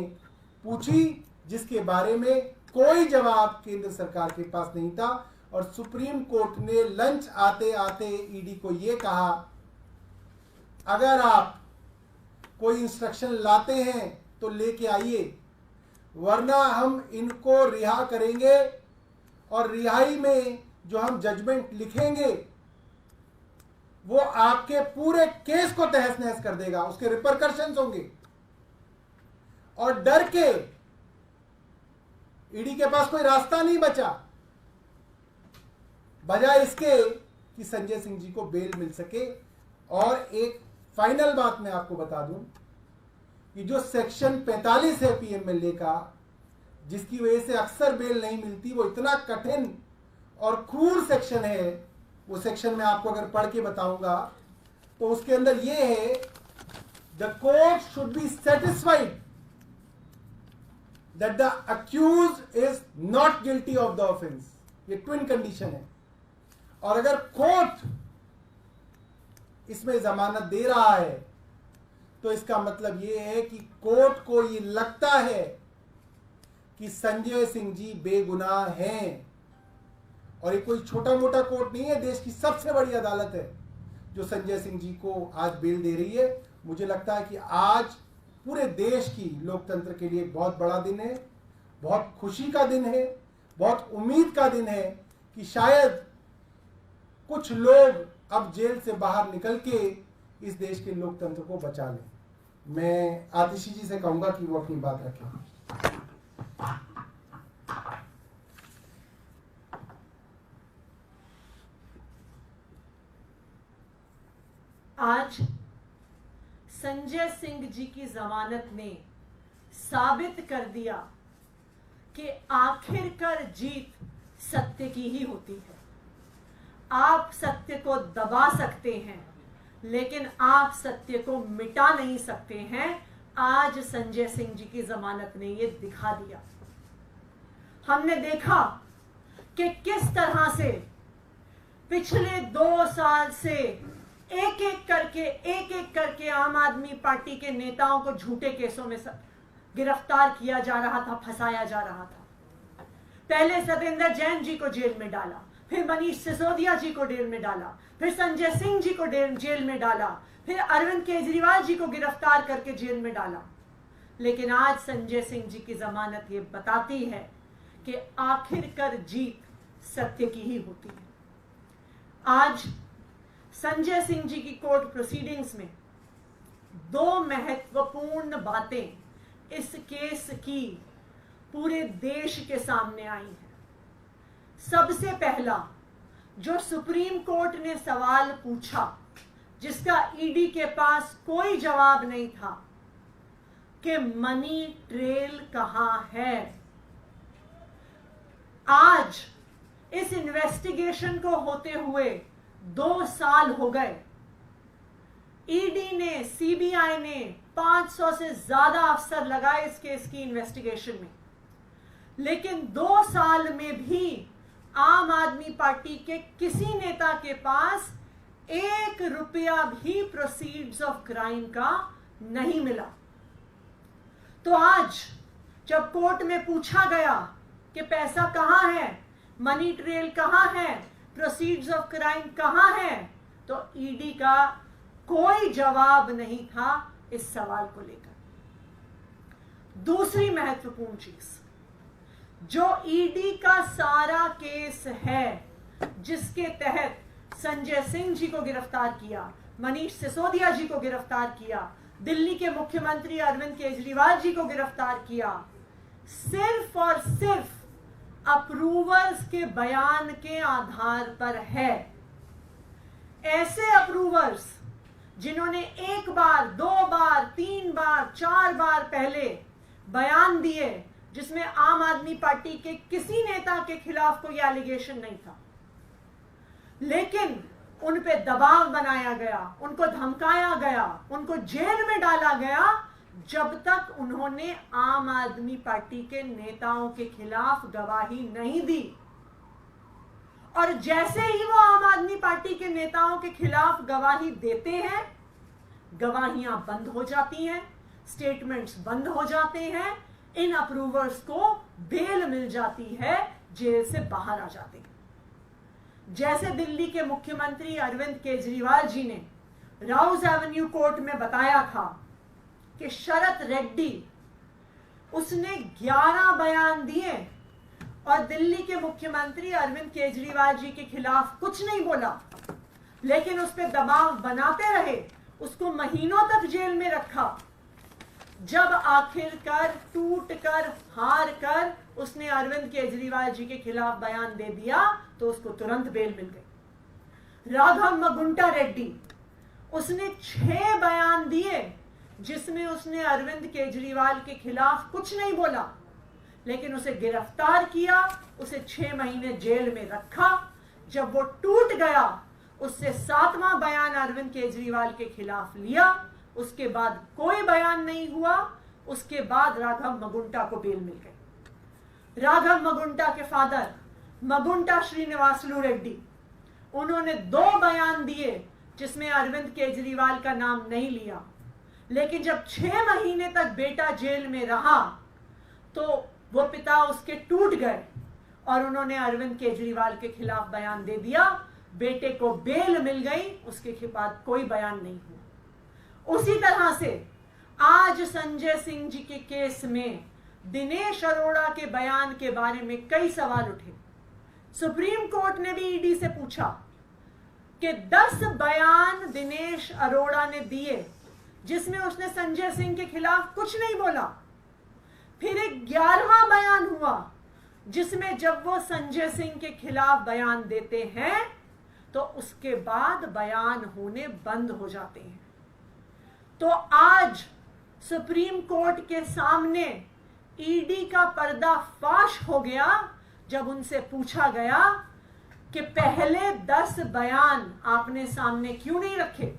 पूछी जिसके बारे में कोई जवाब केंद्र सरकार के पास नहीं था। और सुप्रीम कोर्ट ने लंच आते आते ईडी को यह कहा, अगर आप कोई इंस्ट्रक्शन लाते हैं तो लेके आइए, वरना हम इनको रिहा करेंगे और रिहाई में जो हम जजमेंट लिखेंगे वो आपके पूरे केस को तहस नहस कर देगा, उसके रिपरकशंस होंगे। और डर के ईडी के पास कोई रास्ता नहीं बचा, बजाय इसके कि संजय सिंह जी को बेल मिल सके। और एक फाइनल बात मैं आपको बता दूं कि जो सेक्शन 45 है पीएमएलए का, जिसकी वजह से अक्सर बेल नहीं मिलती, वो इतना कठिन और क्रूर सेक्शन है। वो सेक्शन मैं आपको अगर पढ़ के बताऊंगा तो उसके अंदर ये है, the court should be satisfied that the accused is not guilty of the offence. ये ट्विन कंडीशन है। और अगर कोर्ट इसमें जमानत दे रहा है तो इसका मतलब यह है कि कोर्ट को यह लगता है कि संजय सिंह जी बेगुनाह हैं। और ये कोई छोटा मोटा कोर्ट नहीं है, देश की सबसे बड़ी अदालत है जो संजय सिंह जी को आज बेल दे रही है। मुझे लगता है कि आज पूरे देश की लोकतंत्र के लिए बहुत बड़ा दिन है, बहुत खुशी का दिन है, बहुत उम्मीद का दिन है कि शायद कुछ लोग अब जेल से बाहर निकल के इस देश के लोकतंत्र को बचा लें। मैं आतिशी जी से कहूंगा कि वो अपनी बात रखें। आज संजय सिंह जी की जमानत ने साबित कर दिया कि आखिरकार जीत सत्य की ही होती है। आप सत्य को दबा सकते हैं लेकिन आप सत्य को मिटा नहीं सकते हैं। आज संजय सिंह जी की जमानत ने यह दिखा दिया। हमने देखा कि किस तरह से पिछले 2 साल से एक एक करके आम आदमी पार्टी के नेताओं को झूठे केसों में गिरफ्तार किया जा रहा था, फंसाया जा रहा था। पहले सत्येंद्र जैन जी को जेल में डाला, फिर मनीष सिसोदिया जी को जेल में डाला, फिर संजय सिंह जी को जेल में डाला, फिर अरविंद केजरीवाल जी को गिरफ्तार करके जेल में डाला। लेकिन आज संजय सिंह जी की जमानत ये बताती है कि आखिरकार जीत सत्य की ही होती है। आज संजय सिंह जी की कोर्ट प्रोसीडिंग्स में 2 महत्वपूर्ण बातें इस केस की पूरे देश के सामने आई है। सबसे पहला जो सुप्रीम कोर्ट ने सवाल पूछा, जिसका ईडी के पास कोई जवाब नहीं था, कि मनी ट्रेल कहां है। आज इस इन्वेस्टिगेशन को होते हुए 2 साल हो गए। ईडी ने, सीबीआई ने 500 से ज्यादा अफसर लगाए इस केस की इन्वेस्टिगेशन में, लेकिन 2 साल में भी आम आदमी पार्टी के किसी नेता के पास 1 रुपया भी प्रोसीड्स ऑफ क्राइम का नहीं मिला। तो आज जब कोर्ट में पूछा गया कि पैसा कहां है, मनी ट्रेल कहां है, प्रोसीड्स ऑफ क्राइम कहां है, तो ईडी का कोई जवाब नहीं था इस सवाल को लेकर। दूसरी महत्वपूर्ण चीज, जो ईडी का सारा केस है जिसके तहत संजय सिंह जी को गिरफ्तार किया, मनीष सिसोदिया जी को गिरफ्तार किया, दिल्ली के मुख्यमंत्री अरविंद केजरीवाल जी को गिरफ्तार किया, सिर्फ और सिर्फ अप्रूवर्स के बयान के आधार पर है। ऐसे अप्रूवर्स जिन्होंने 1 बार, 2 बार, 3 बार, 4 बार पहले बयान दिए जिसमें आम आदमी पार्टी के किसी नेता के खिलाफ कोई एलिगेशन नहीं था, लेकिन उन पे दबाव बनाया गया, उनको धमकाया गया, उनको जेल में डाला गया, जब तक उन्होंने आम आदमी पार्टी के नेताओं के खिलाफ गवाही नहीं दी। और जैसे ही वो आम आदमी पार्टी के नेताओं के खिलाफ गवाही देते हैं, गवाहियां बंद हो जाती हैं, स्टेटमेंट्स बंद हो जाते हैं, इन अप्रूवर्स को बेल मिल जाती है, जेल से बाहर आ जाते हैं। जैसे दिल्ली के मुख्यमंत्री अरविंद केजरीवाल जी ने राउज एवेन्यू कोर्ट में बताया था कि शरत रेड्डी, उसने 11 बयान दिए और दिल्ली के मुख्यमंत्री अरविंद केजरीवाल जी के खिलाफ कुछ नहीं बोला, लेकिन उस पर दबाव बनाते रहे, उसको महीनों तक जेल में रखा। जब आखिरकार टूट कर, हार कर उसने अरविंद केजरीवाल जी के खिलाफ बयान दे दिया, तो उसको तुरंत बेल मिल गई। राघव मगुंटा रेड्डी, उसने 6 बयान दिए जिसमें उसने अरविंद केजरीवाल के खिलाफ कुछ नहीं बोला, लेकिन उसे गिरफ्तार किया, उसे 6 महीने जेल में रखा। जब वो टूट गया, उससे 7वां बयान अरविंद केजरीवाल के खिलाफ लिया, उसके बाद कोई बयान नहीं हुआ। उसके बाद राघव मगुंटा को बेल मिल गई। राघव मगुंटा के फादर मगुंटा श्रीनिवासलू रेड्डी, उन्होंने 2 बयान दिए जिसमें अरविंद केजरीवाल का नाम नहीं लिया, लेकिन जब 6 महीने तक बेटा जेल में रहा तो वो पिता उसके टूट गए और उन्होंने अरविंद केजरीवाल के खिलाफ बयान दे दिया। बेटे को बेल मिल गई, उसके बाद कोई बयान नहीं हुआ। उसी तरह से आज संजय सिंह जी के केस में दिनेश अरोड़ा के बयान के बारे में कई सवाल उठे। सुप्रीम कोर्ट ने भी ईडी से पूछा कि 10 बयान दिनेश अरोड़ा ने दिए जिसमें उसने संजय सिंह के खिलाफ कुछ नहीं बोला। फिर एक 11वां बयान हुआ जिसमें जब वो संजय सिंह के खिलाफ बयान देते हैं तो उसके बाद बयान होने बंद हो जाते हैं। तो आज सुप्रीम कोर्ट के सामने ईडी का पर्दाफाश हो गया जब उनसे पूछा गया कि पहले 10 बयान आपने सामने क्यों नहीं रखे?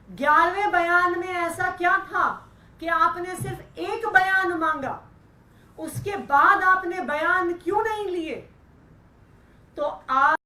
11वें बयान में ऐसा क्या था कि आपने सिर्फ 1 बयान मांगा? उसके बाद आपने बयान क्यों नहीं लिए? तो आप